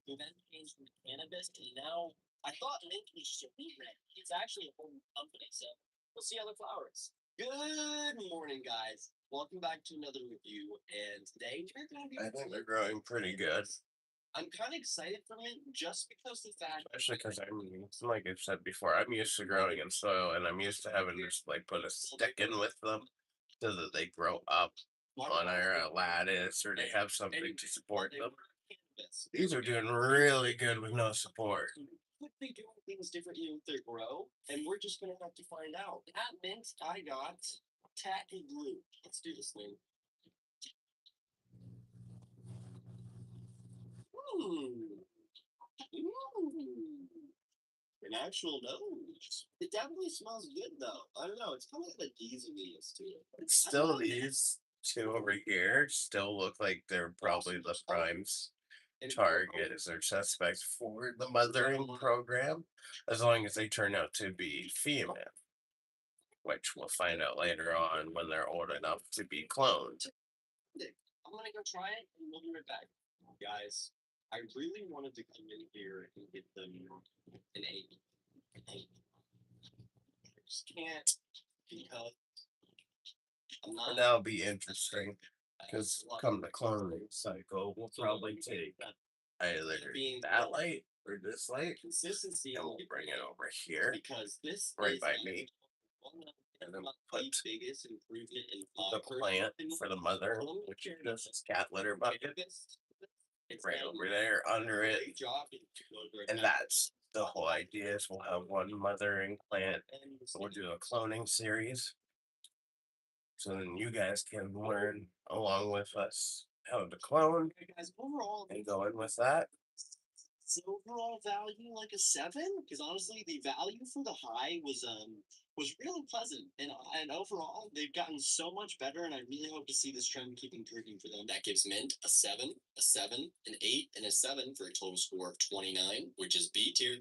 We then changed from cannabis, and now I thought mint was just a weed brand. It's actually a whole company, so we'll see how the flowers. Good morning, guys. Welcome back to another review, and today we're going to be. I think they're growing pretty good. I'm kind of excited for mint just because the fact. Especially because like I've said before, I'm used to growing in soil, and I'm used to having to just like put a stick in with them so that they grow up on our lattice, or they have something to support them. These are doing really good with no support. Could be doing things differently with their grow, and we're just gonna have to find out. At mint, I got tacky glue. Let's do this thing. Ooh. Ooh. An actual nose. It definitely smells good though. I don't know. It's kind of like diesel wheels too. It's still these 2 over here still look like they're probably the primes target as their suspects for the mothering program, as long as they turn out to be female, which we'll find out later on when they're old enough to be cloned. I'm gonna go try it and we'll be right back. Guys, I really wanted to come in here and get them an 8. I just can't because I'm not. And that'll be interesting because come the cloning cycle, we'll probably take either that light or this light, Consistency, and we'll bring it over here because this right is by me, and then put the biggest improvement in the plant for the mother, which is just this cat litter bucket, right over there under it. And that's the whole idea is we'll have one mothering plant. So we'll do a cloning series. So then you guys can learn along with us how to clone Guys, overall, and go in with that. overall value like a 7, because honestly the value for the high was really pleasant, and overall they've gotten so much better, and I really hope to see this trend keep improving for them. That gives mint a 7, a 7, an 8, and a 7 for a total score of 29, which is B tier.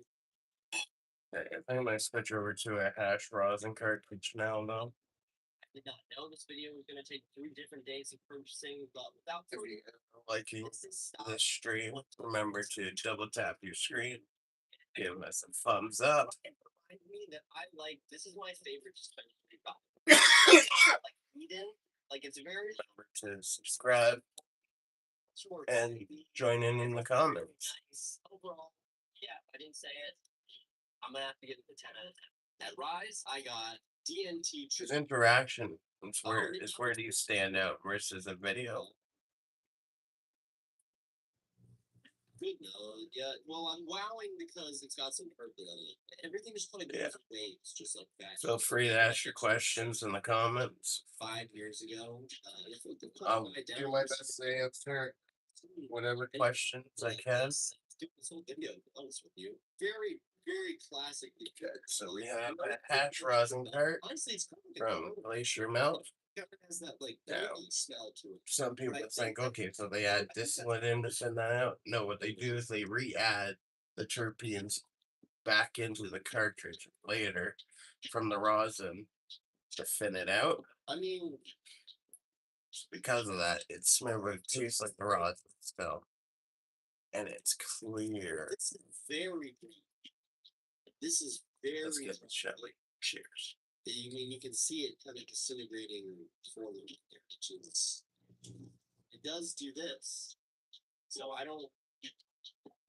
I think I'm gonna switch over to a hash rosin cartridge now though. I did not know this video was going to take 3 different days of purchasing, but without If you are liking this stream, remember to double tap your screen, give us a thumbs up. And remind me that I like this is my favorite dispensary product. Like Eden, like it's very. Remember to subscribe and join in the comments. Nice. Overall, yeah, I didn't say it. I'm gonna have to give it a 10 out of 10. At Rise, I got DNT. Because interaction is where do you stand out versus a video. Good no, yeah. Well, I'm wowing because it's got some purple on it. Everything just kind of goes waves, just like that. Feel free to ask your questions in the comments. 5 years ago, I'll do my best to answer whatever questions I can. Do this whole video, to be honest with you. Very, very classic. Okay, so we have a hash rosin cart Honestly, it's from Glacier Melt. It has that like Now, smell to it. some people think, okay, so they add distillate in to send that out. No, what they do is they re-add the terpenes back into the cartridge later from the rosin to thin it out. I mean, because of that, it tastes like the rosin still, and it's clear. this is very. This is very Let's get the Shelly. Cheers. you can see it kind of disintegrating for them there. It does do this. So I don't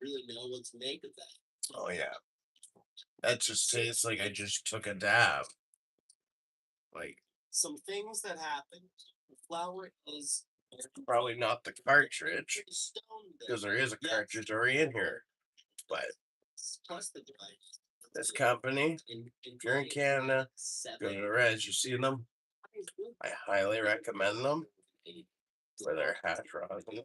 really know what to make of that. Oh yeah, that just tastes like I just took a dab. Like Some things that happen. The flour is probably not the cartridge pretty stoned because there is a Yeah. cartridge already in here. But plus the dry. this company, if you're in Canada, go to the res. You see them? I highly recommend them for their hash rosin.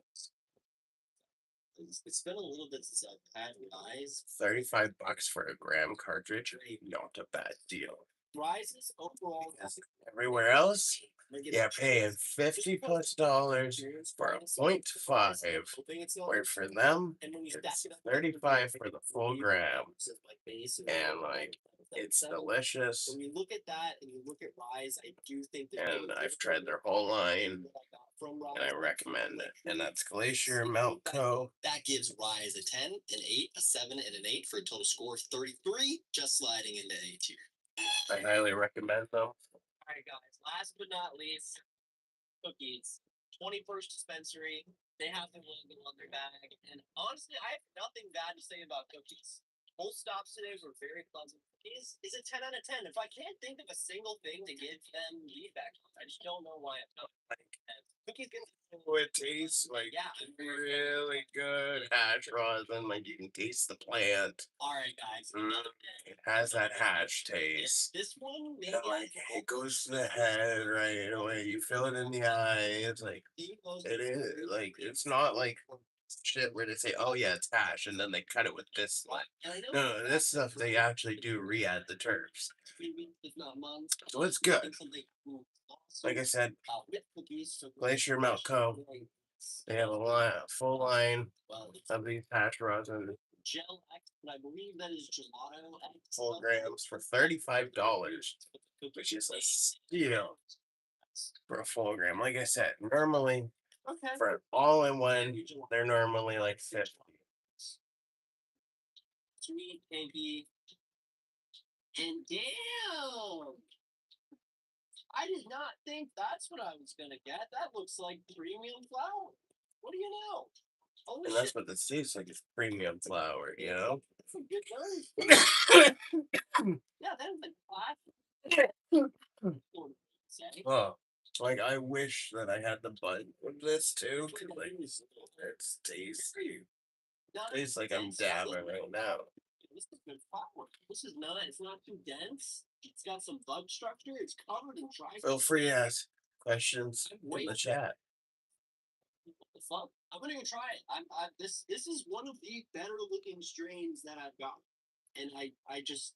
It's been a little bit since I've had Rise. $35 for a gram cartridge. Not a bad deal. Rises overall. Everywhere else, yeah, paying $50+ for a 0.5, where for them, it's 35 for the full gram. And like, it's delicious. When you look at that and you look at Rise, I do think that And I've tried their whole line, and I recommend it. And that's Glacier Milk Co. That gives Rise a 10, an 8, a 7, and an 8 for a total score of 33, just sliding into A tier. I highly recommend them. All right, guys. Last but not least, cookies. 21st Dispensary. They have the logo on their bag, and honestly, I have nothing bad to say about cookies. Both stops today were very pleasant. Cookies is a 10 out of 10. If I can't think of a single thing to give them feedback on, I just don't know why I'm not like that. Cookies get It tastes like really good hash rosin. Like you can taste the plant. all right, guys. It has that hash taste. This one, maybe And like it goes to the head right away. You feel it in the eye. It's like it is like it's not like shit where they say, "Oh yeah, it's hash," and then they cut it with this. No, this stuff they actually do re-add the terps, so it's good. Like I said, Glacier Milk Co. They have a full line of these hash rosin, Gel X, but I believe that is gelato X. 4 grams for $35, which is a steal for a full gram. Like I said, normally for an all-in-one, they're normally like 50. Sweet pinky. And damn! I did not think that's what I was gonna get. That looks like premium flour. What do you know? Holy And shit. that's what this tastes like, is premium flour, you know? That's a good nose. Yeah, that was like classic. Oh, like I wish that I had the button with this too, 'cause like it's tasty. Tastes like I'm dabbing right now. This is good flour. This is not. It's not too dense. It's got some bug structure. It's covered in dry. Feel free to ask questions in the chat. What the fuck? I'm gonna go try it. This is one of the better looking strains that I've got, and I just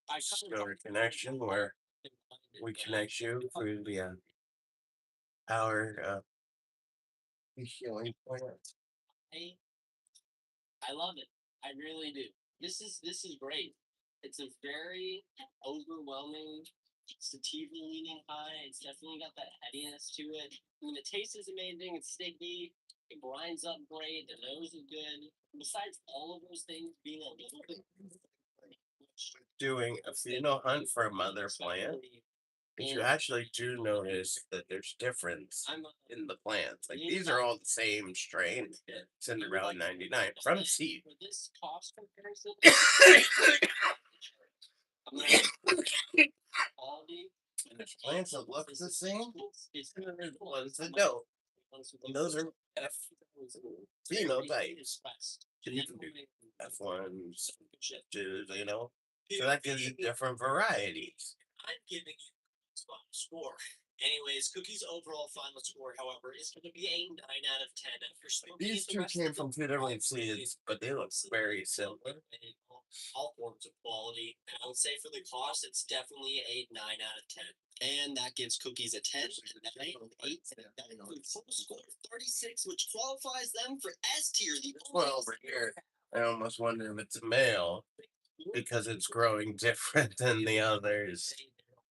Stonerconnection, where we connect you through the our healing plant. I love it. I really do. This is great. It's a very overwhelming sativa leaning high. It's definitely got that headiness to it. I mean, the taste is amazing. It's sticky. It grinds up great. The nose is good. Besides all of those things being a little bit Doing a pheno hunt for a mother plant, but you actually do notice that there's difference in the plants. Like these are all the same strain, Cinderella 99 from seed. for this cost comparison. Quality. And there's plants that look the same, and then there's ones that don't. And those are phenotypes. So you can do F1s, you know? So that gives you different varieties. I'm giving you a score. Anyways, Cookie's overall final score, however, is going to be a 9 out of 10. For These two came from two different seeds, but they look very similar. All forms of quality. And I would say for the cost, it's definitely a 9 out of 10. And that gives Cookies a 10, and 9, 8, and that includes total score of 36, which qualifies them for S tier. Well, over here, I almost wonder if it's a male because it's growing different than the others.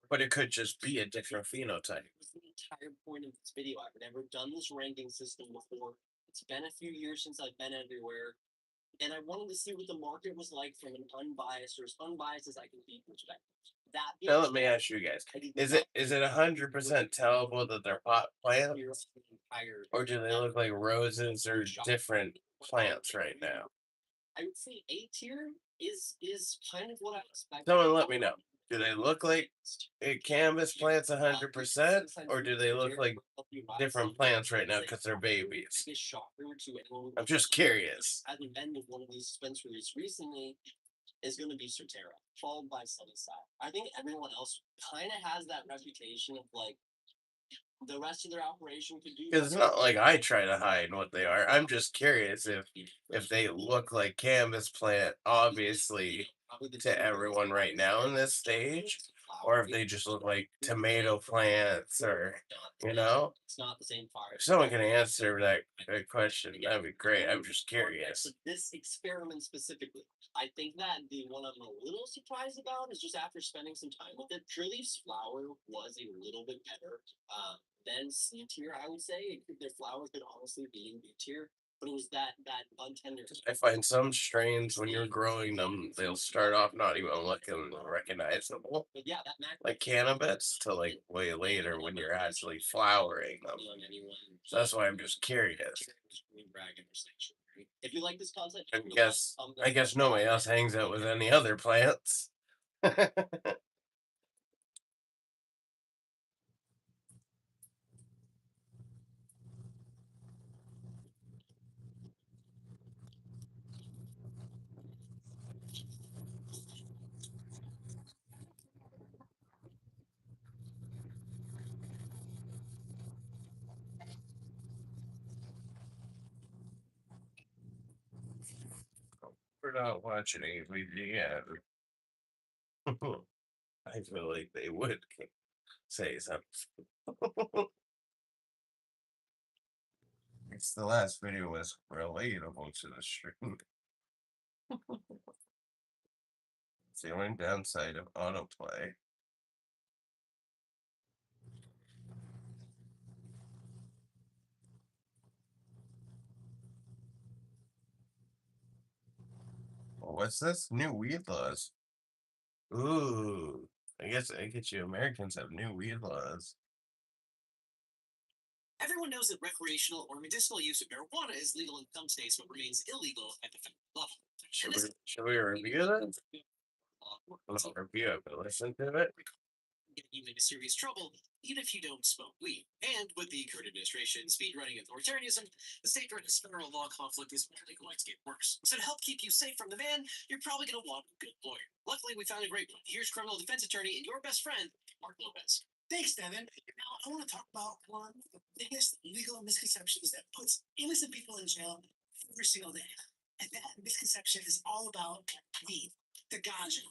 But it could just be a different phenotype. That was the entire point of this video. I've never done this ranking system before. It's been a few years since I've been everywhere. and I wanted to see what the market was like from an unbiased or as unbiased as I can be perspective. That Now being let me said, ask you guys: I did Is not it 100% tellable that they're pot hear plants, the entire or do they look like roses or shop. different plants right now? I would say A tier is kind of what I expected. Someone let me know. Do they look like canvas plants 100%, or do they look like different plants right now because they're babies? Biggest shocker to anyone I'm just curious. hasn't been to one of these dispensaries recently is going to be Soterra, followed by Sunnyside. I think everyone else kind of has that reputation of like the rest of their operation could do. Because it's not like I try to hide what they are. I'm just curious if they look like canvas plant, obviously, to everyone right now in this stage, or if they just look like tomato plants, or you know. It's not the same fire. If someone can answer that question, that'd be great. I'm just curious. So this experiment specifically, I think that the one I'm a little surprised about is just after spending some time with it, Pure Leaf's flower was a little bit better than C tier. I would say their flower could honestly be in B tier, but it was that untender. I find some strains when you're growing them, they'll start off not even looking recognizable, But yeah, that Mac like cannabis, to like way later when you're actually flowering them. on anyone. So that's why I'm just curious. If you like this content, I guess nobody else hangs out with any other plants. We're not watching AVG yet. I feel like they would say something. It's the last video was relatable to the stream. It's the only downside of autoplay. Well, what's this? New weed laws. Ooh. I get you Americans have new weed laws. Everyone knows that recreational or medicinal use of marijuana is legal in some states but remains illegal at the federal level. Should we review that? I'll review it, but listen to it. Get you into serious trouble even if you don't smoke weed. And with the current administration speedrunning authoritarianism, the state versus federal law conflict is only going to get worse. So to help keep you safe from the van, you're probably going to want a good lawyer. Luckily, we found a great one. Here's criminal defense attorney and your best friend, Mark Lopez. Thanks, Devin. Now, I want to talk about one of the biggest legal misconceptions that puts innocent people in jail every single day. And that misconception is all about weed, the ganja,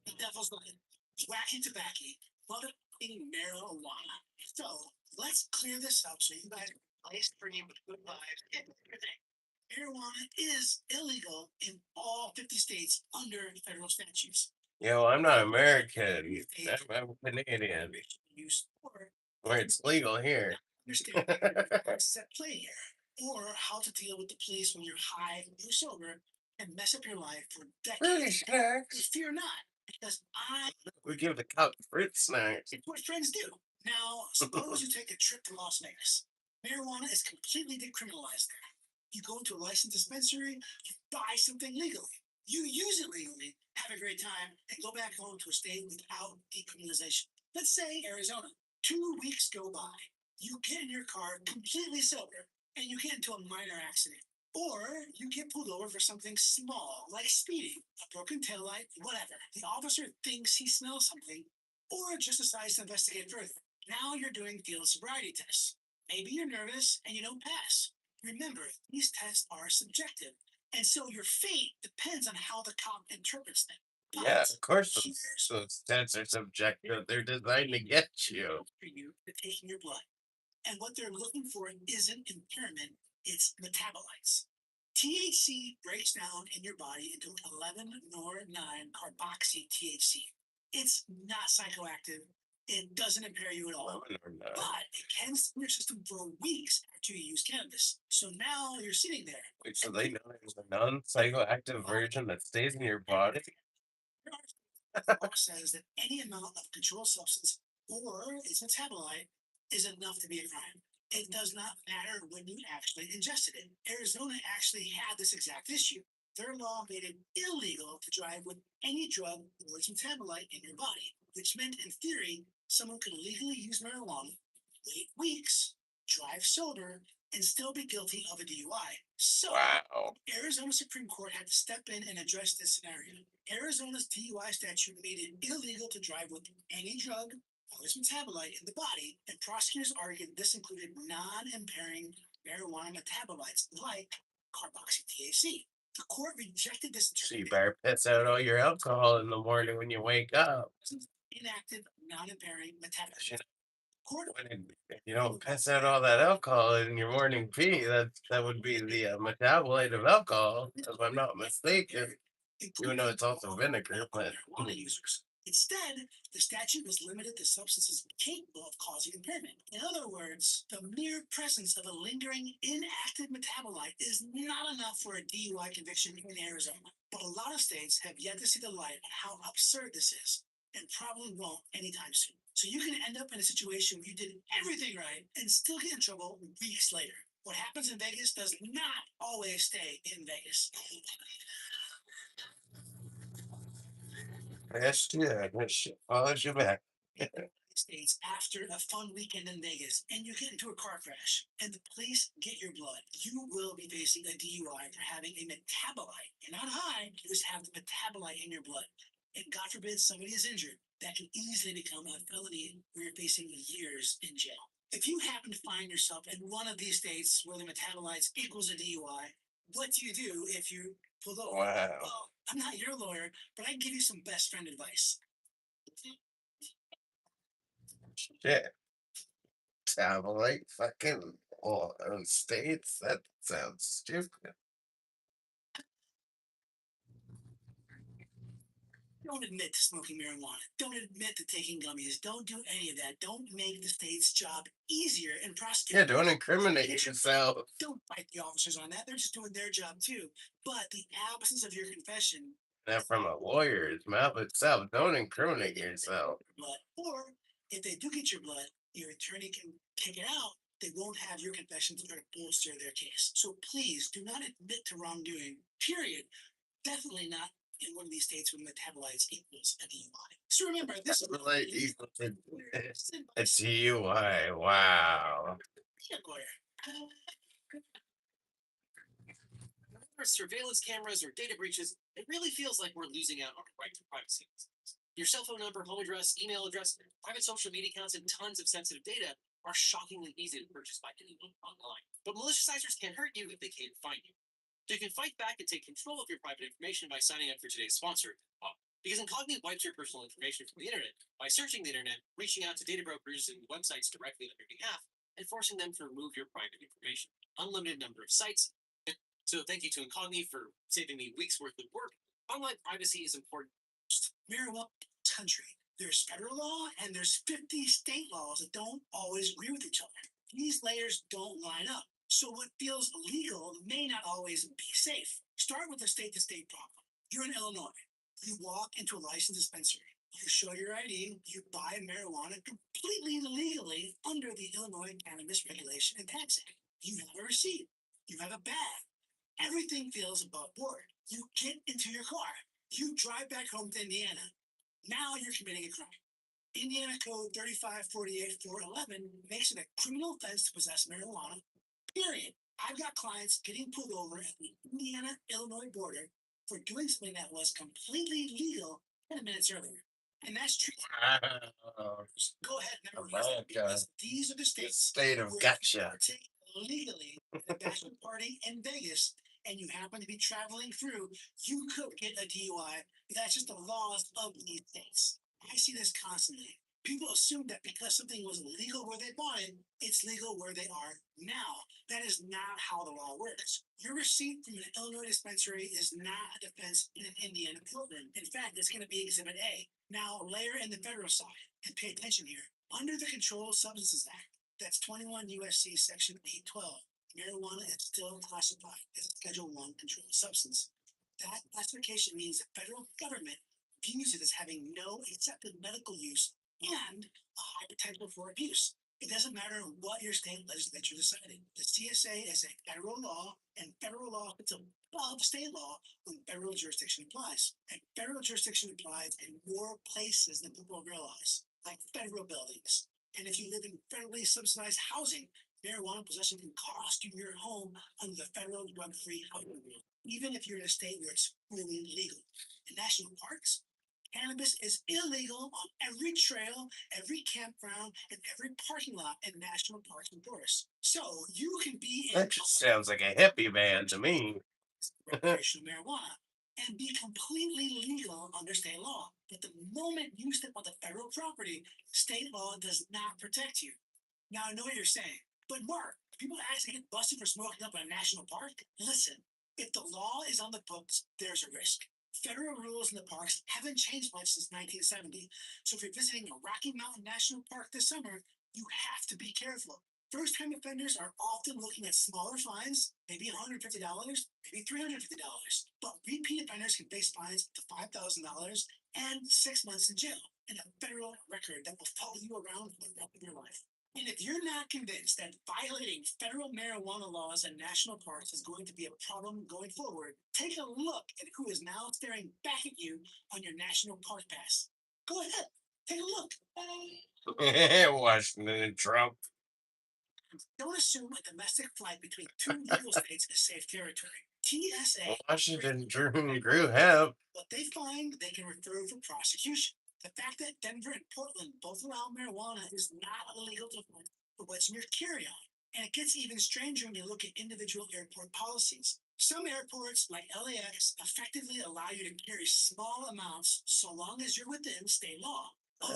the devil's lettuce, wacky tobacco, motherfucking marijuana. So let's clear this up so you guys can play stream with good vibes and everything. Marijuana is illegal in all 50 states under federal statutes. Yo, I'm not American. I'm Canadian. You store Where it's legal here. understand what's at play here, or how to deal with the police when you're high or sober and mess up your life for Fruity decades. snacks. Fear not, because We give the cop fruit snacks. it's what friends do. Now, suppose you take a trip to Las Vegas. Marijuana is completely decriminalized there. You go into a licensed dispensary, you buy something legally. You use it legally, have a great time, and go back home to a state without decriminalization. Let's say Arizona. 2 weeks go by. You get in your car completely sober, and you get into a minor accident. Or you get pulled over for something small, like speeding, a broken taillight, whatever. The officer thinks he smells something, or just decides to investigate further. Now you're doing field sobriety tests. Maybe you're nervous and you don't pass. Remember, these tests are subjective, and so your fate depends on how the cop interprets them. Yeah, of course those stats are subjective. They're designed to get you. For you to taking your blood. And what they're looking for isn't impairment, it's metabolites. THC breaks down in your body into 11 nor 9 carboxy THC. It's not psychoactive, It doesn't impair you at all, Women are not. but it can sit in your system for weeks after you use cannabis. So now you're sitting there. Wait, so they know there's a non-psychoactive version that stays in your body? Law says that any amount of controlled substance or its metabolite is enough to be a crime. It does not matter when you actually ingested it. Arizona actually had this exact issue. Their law made it illegal to drive with any drug or its metabolite in your body, which meant, in theory, someone could legally use marijuana, wait weeks, drive sober, and still be guilty of a DUI. So, Wow. Arizona Supreme Court had to step in and address this scenario. Arizona's DUI statute made it illegal to drive with any drug or its metabolite in the body, and prosecutors argued this included non-impairing marijuana metabolites like carboxy THC. The court rejected this So you interpretation better piss out all your alcohol in the morning when you wake up. as inactive, non-impairing 'Cause metabolites. Court if you don't piss out all that alcohol in your morning pee, that would be the metabolite of alcohol, if I'm not mistaken. Even though it's also vinegar, but marijuana users. Instead, the statute was limited to substances capable of causing impairment. In other words, the mere presence of a lingering inactive metabolite is not enough for a DUI conviction in Arizona. But a lot of states have yet to see the light on how absurd this is, and probably won't anytime soon. So you can end up in a situation where you did everything right and still get in trouble weeks later. What happens in Vegas does not always stay in Vegas. yes, yeah, that shit follows you back. States after a fun weekend in Vegas and you get into a car crash and the police get your blood, you will be facing a DUI for having a metabolite. You're not high, you just have the metabolite in your blood. And God forbid somebody is injured, that can easily become a felony where you're facing years in jail. If you happen to find yourself in one of these states where the metabolites equals a DUI, what do you do if you pull over? Wow. Well, I'm not your lawyer, but I can give you some best friend advice. Shit. Metabolite fucking all states? That sounds stupid. Don't admit to smoking marijuana. Don't admit to taking gummies. Don't do any of that. Don't make the state's job easier and prosecute. Yeah, don't incriminate yourself. Don't fight the officers on that. They're just doing their job too. But the absence of your confession, That from a lawyer's mouth itself. Don't incriminate yourself. blood, or if they do get your blood, your attorney can take it out. They won't have your confession to try to bolster their case. So please do not admit to wrongdoing. Period. Definitely not in one of these states where metabolites equals a DUI. So remember, this is Metabolite equals a a DUI. Wow. lawyer. Surveillance cameras or data breaches, it really feels like we're losing out on our right to privacy. Your cell phone number, home address, email address, private social media accounts, and tons of sensitive data are shockingly easy to purchase by anyone online. But malicious actors can't hurt you if they can't find you. So you can fight back and take control of your private information by signing up for today's sponsor, because Incogni wipes your personal information from the internet by searching the internet, reaching out to data brokers and websites directly on your behalf, and forcing them to remove your private information. Unlimited number of sites. So thank you to Incogni for saving me weeks worth of work. Online privacy is important. Marijuana country. There's federal law and there's 50 state laws that don't always agree with each other. These layers don't line up. So what feels legal may not always be safe. Start with the state to state problem. You're in Illinois. You walk into a licensed dispensary. You show your ID, you buy marijuana completely legally under the Illinois Cannabis Regulation and Tax Act. You have a receipt. You have a bag. Everything feels above board. You get into your car. You drive back home to Indiana. Now you're committing a crime. Indiana Code 3548-411 makes it a criminal offense to possess marijuana, period. I've got clients getting pulled over at the Indiana Illinois border for doing something that was completely legal 10 minutes earlier. And that's true. Wow. Go ahead and never America. because these are the The states state of where gotcha. partake legally at a bachelor party in Vegas and you happen to be traveling through, you could get a DUI. That's just the laws of these states. I see this constantly. People assume that because something was legal where they bought it, it's legal where they are now. That is not how the law works. Your receipt from an Illinois dispensary is not a defense in an Indiana courtroom. In fact, it's going to be Exhibit A. Now, layer in the federal side and pay attention here. Under the Controlled Substances Act, that's 21 USC Section 812, marijuana is still classified as a Schedule 1 controlled substance. That classification means the federal government views it as having no accepted medical use and a high potential for abuse. It doesn't matter what your state legislature decided. The CSA is a federal law, and federal law is above state law when federal jurisdiction applies. And federal jurisdiction applies in more places than people realize, like federal buildings. And if you live in federally subsidized housing, marijuana possession can cost you your home under the federal drug-free housing rule, even if you're in a state where it's fully legal. In national parks, cannabis is illegal on every trail, every campground, and every parking lot in national parks and forests. So you can be in That just sounds like a hippie band to me. recreational marijuana and be completely legal under state law. But the moment you step on the federal property, state law does not protect you. Now I know what you're saying, but Mark, people actually get busted for smoking up in a national park. Listen, if the law is on the books, there's a risk. Federal rules in the parks haven't changed much since 1970. So if you're visiting a Rocky Mountain National Park this summer, you have to be careful. First time offenders are often looking at smaller fines, maybe $150, maybe $350. But repeat offenders can face fines up to $5,000 and 6 months in jail, and a federal record that will follow you around for the rest of your life. And if you're not convinced that violating federal marijuana laws in national parks is going to be a problem going forward, take a look at who is now staring back at you on your national park pass. Go ahead, take a look. Washington and Trump. Don't assume a domestic flight between two legal states is safe territory. TSA, Washington grew hemp. what they find, they can refer for prosecution. The fact that Denver and Portland both allow marijuana is not a legal defense for what's in your carry-on. And it gets even stranger when you look at individual airport policies. Some airports, like LAX, effectively allow you to carry small amounts so long as you're within state law.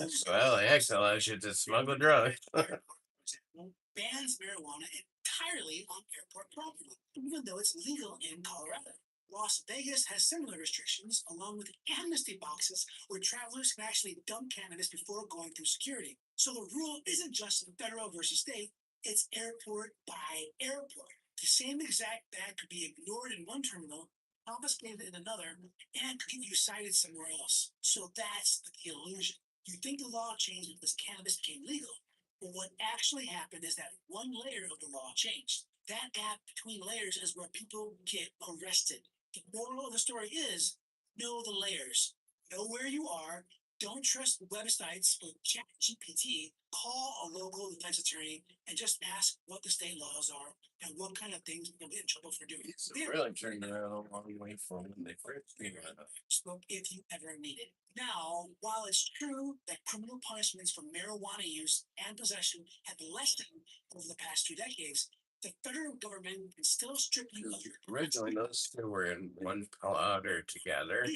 So LAX allows you to smuggle drugs. Bans marijuana entirely on airport property, even though it's legal in Colorado. Las Vegas has similar restrictions, along with amnesty boxes where travelers can actually dump cannabis before going through security. So the rule isn't just federal versus state, it's airport by airport. The same exact bag could be ignored in one terminal, confiscated in another, and could get you cited somewhere else. So that's the illusion. You think the law changed because cannabis became legal, but what actually happened is that one layer of the law changed. That gap between layers is where people get arrested. The moral of the story is know the layers, know where you are, don't trust websites or chat GPT, call a local defense attorney and just ask what the state laws are and what kind of things you'll get in trouble for doing. It's really turned around a long way from when they first came out. Smoke if you ever need it. Now, while it's true that criminal punishments for marijuana use and possession have lessened over the past 2 decades, the federal government can still strip you of your Originally, those two were in one powder together.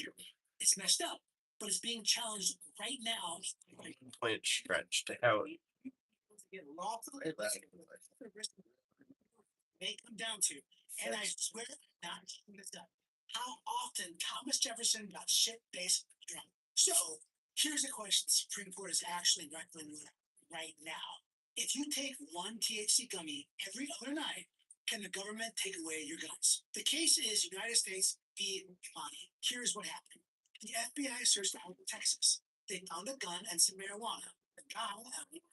It's messed up, but it's being challenged right now. Point stretched out. Lawfully, may come down to, and I swear I'm not making this up, how often Thomas Jefferson got shit-faced drunk. So here's a question the Supreme Court is actually wrestling with right now. If you take one THC gummy every other night, can the government take away your guns? The case is United States v. Imani. Here's what happened. The FBI searched the home in Texas. They found a gun and some marijuana. The guy,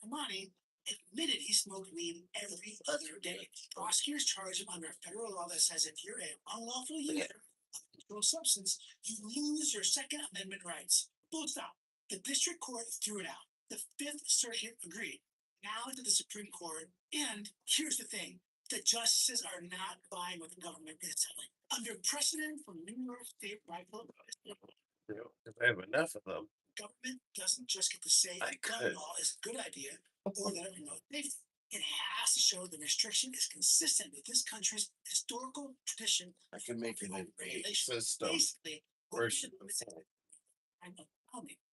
Imani, admitted he smoked weed every other day. Prosecutors charged him under a federal law that says if you're an unlawful user of a controlled substance, you lose your Second Amendment rights. Full stop. The district court threw it out. The Fifth Circuit agreed. Now to the Supreme Court, and here's the thing. The justices are not buying what the government is selling. Under precedent from New York State rifle, I have enough of them. Government doesn't just get to say a gun law is a good idea or that it promotes safety. It has to show the restriction is consistent with this country's historical tradition. I can make it a regulation. system. Basically, Worse.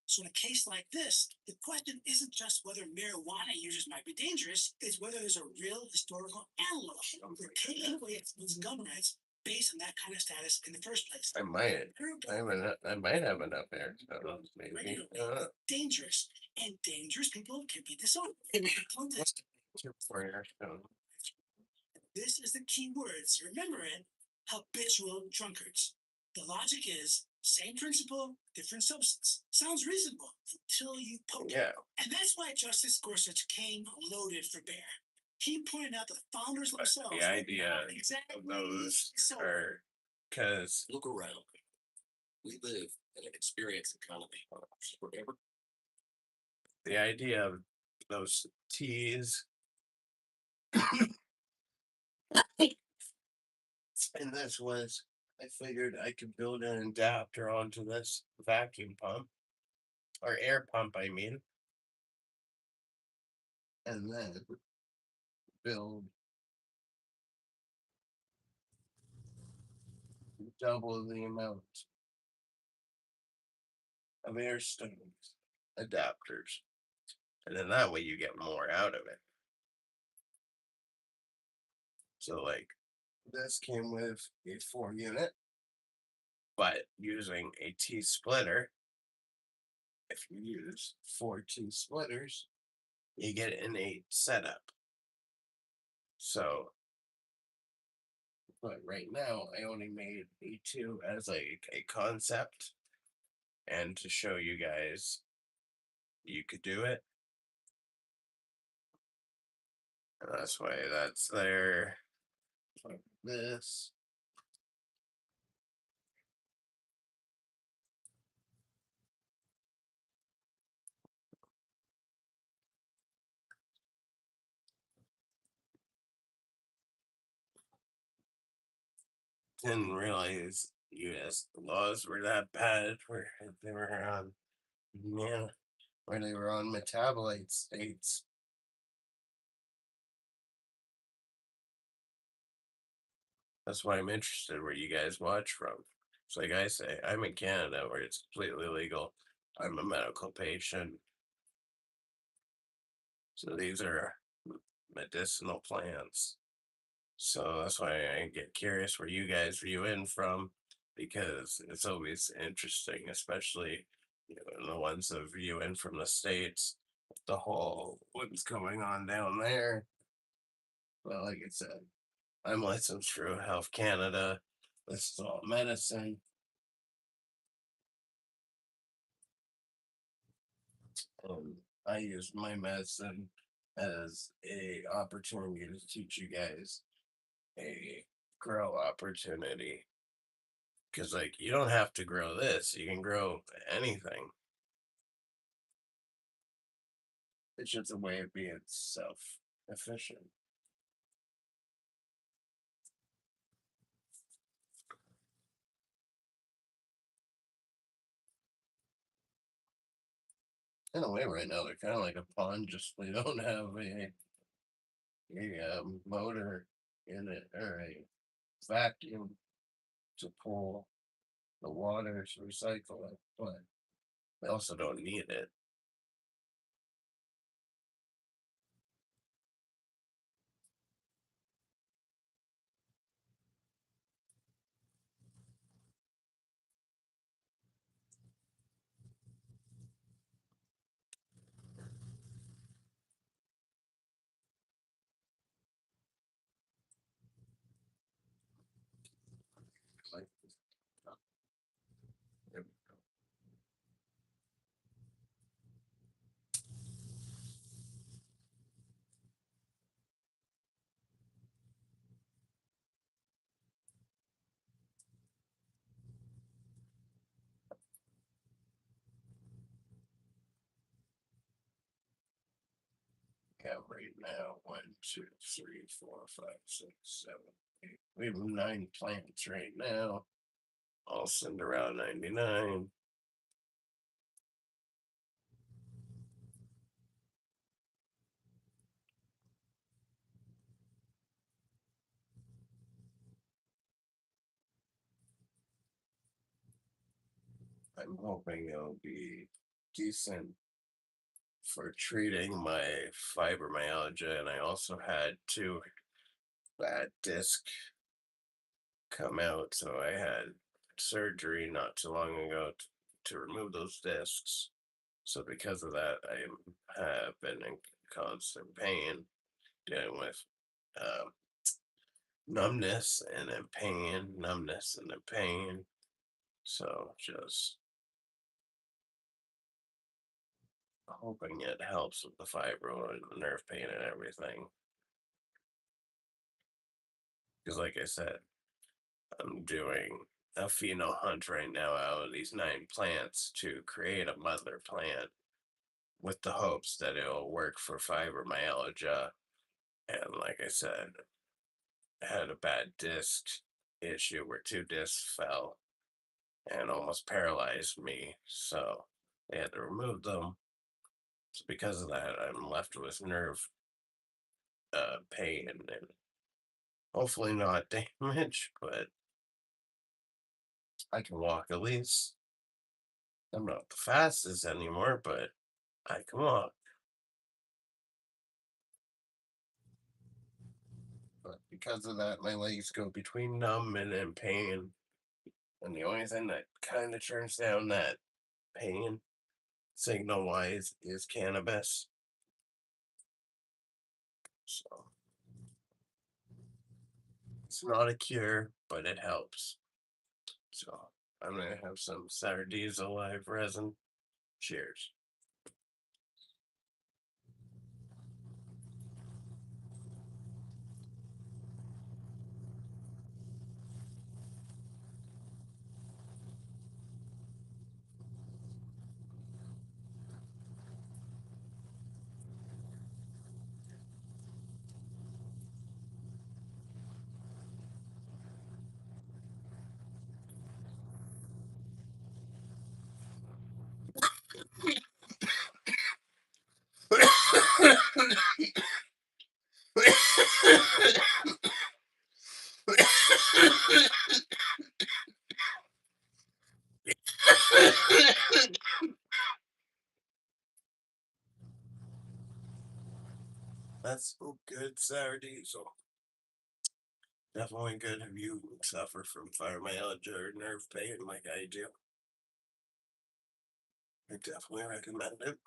So in a case like this, the question isn't just whether marijuana users might be dangerous, it's whether there's a real historical analog for taking away its gun rights based on that kind of status in the first place. I might. I might have enough air. So maybe. Dangerous, and dangerous people can be disowned. This is the key words. Remember it. Habitual drunkards. The logic is same principle, different substance. Sounds reasonable until you poke it. And that's why Justice Gorsuch came loaded for bear. He pointed out the founders themselves. The idea exactly of those so. are because Look around. We live in an experience economy. Forever. the idea of those T's and this was I figured I could build an adapter onto this vacuum pump or air pump, I mean, and then build double the amount of air stones adapters, and then that way you get more out of it. So, like, this came with a 4 unit, but using a T splitter, if you use 4 T splitters, you get an 8 setup. So, but right now I only made E2 as a concept and to show you guys you could do it. And that's why that's there. Like this. Didn't realize U.S. laws were that bad where they were on, where they were on metabolite states. That's why I'm interested where you guys watch from. It's like I say, I'm in Canada where it's completely legal. I'm a medical patient. So these are medicinal plants. So that's why I get curious where you guys view in from, because it's always interesting, especially the ones that view in from the States, the whole what's going on down there. But like I said, I'm licensed through Health Canada. This is all medicine. I use my medicine as a opportunity to teach you guys a grow opportunity. Because, like, you don't have to grow this, you can grow anything. It's just a way of being self efficient. In a way, right now, they're kind of like a pond, just they don't have a motor in it or a vacuum to pull the water to recycle it, but they also don't need it. Like, there we go. Yeah, right now, 1, 2, 3, 4, 5, 6, 7, 8. We have 9 plants right now. All send around 99. I'm hoping it'll be decent for treating my fibromyalgia, and I also had two bad disc come out, so I had surgery not too long ago to remove those discs. So because of that, I have been in constant pain, dealing with um, numbness and then pain, numbness and then pain. So just hoping it helps with the fibro and the nerve pain and everything. Because, like I said, I'm doing a pheno hunt right now out of these 9 plants to create a mother plant with the hopes that it'll work for fibromyalgia. And like I said, I had a bad disc issue where 2 discs fell and almost paralyzed me. So they had to remove them. So because of that, I'm left with nerve pain and hopefully not damage, but I can walk at least. I'm not the fastest anymore, but I can walk. But because of that, my legs go between numb and in pain. And the only thing that kind of turns down that pain signal wise is cannabis. So it's not a cure, but it helps. So I'm gonna have some Saturdays Alive resin. Cheers. That's so good, Saturday. So definitely good if you suffer from fibromyalgia or nerve pain like I do. I definitely recommend it.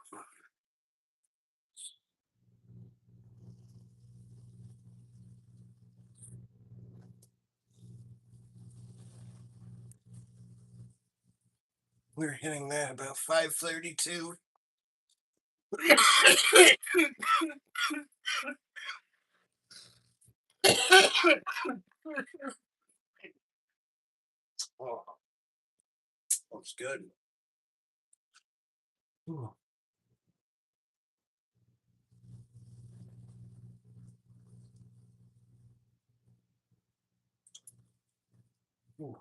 We're hitting that about 5:32. Oh, that's good. Ooh, ooh.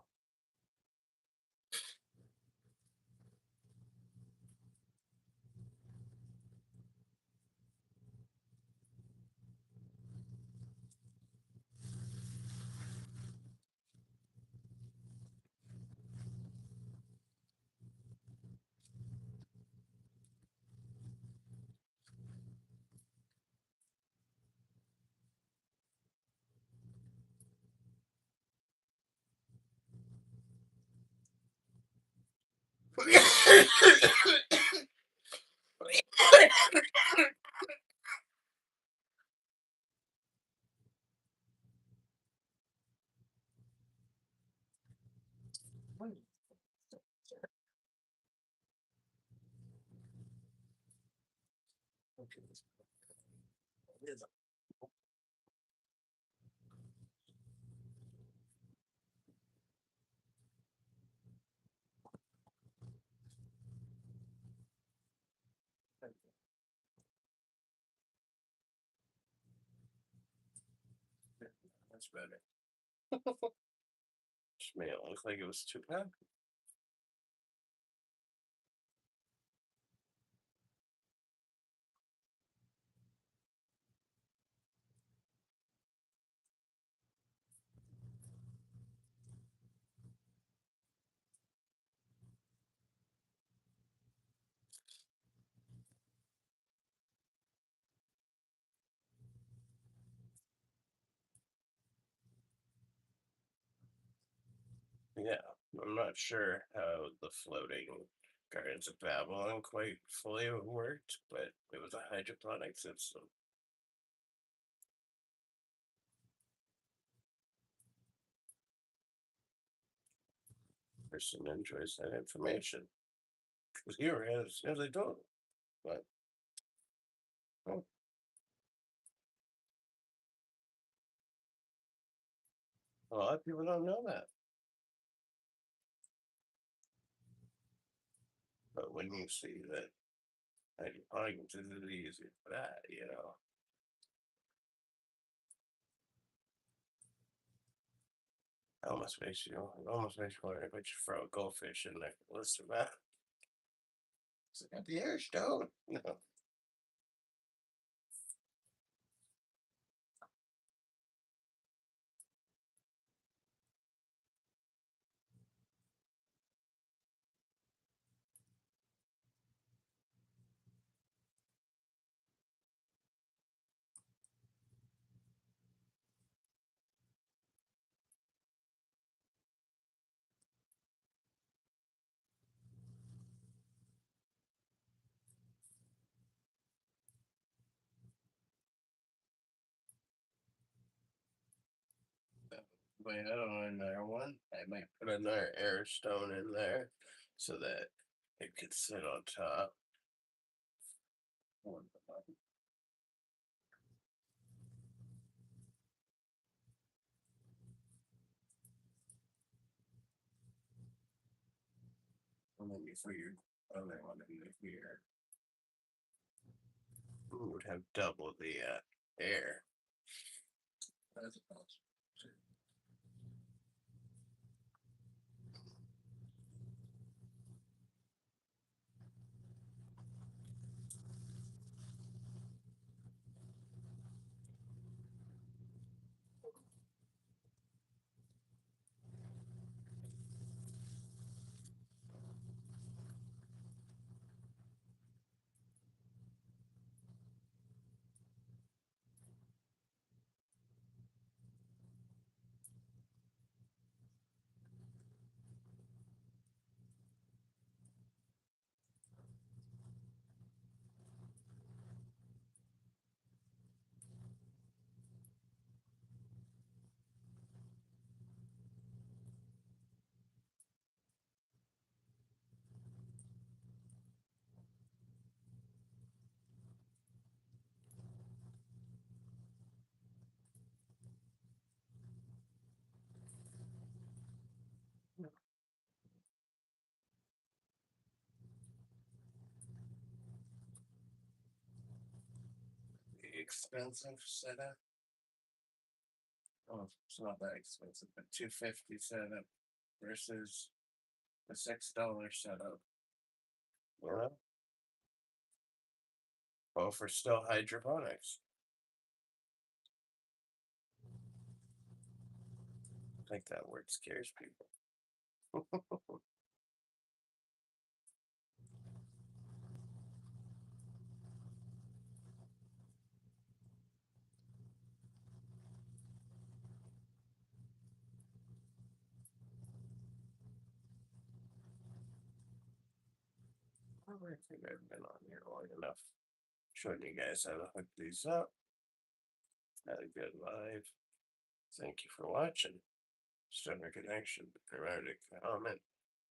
That's better. Just made it look like it was too bad. Yeah, I'm not sure how the floating Gardens of Babylon quite fully worked, but it was a hydroponic system. Person enjoys that information. Because here as I don't. But well, a lot of people don't know that. But when you see that hydroponics is easy for that, it almost makes you want to put your throw a goldfish in there. Listen, man. It's got the air stone. No. But I don't know another one. I might put another air stone in there so that it could sit on top. And then you put your other one in here. It would have double the air. That's awesome. The expensive setup. Oh, it's not that expensive, but 250 setup versus the $6 setup. Yeah. Both are still hydroponics. I think that word scares people. I think I've been on here long enough. Showing you guys how to hook these up. Had a good live. Thank you for watching. Stonerconnection. Remember to comment,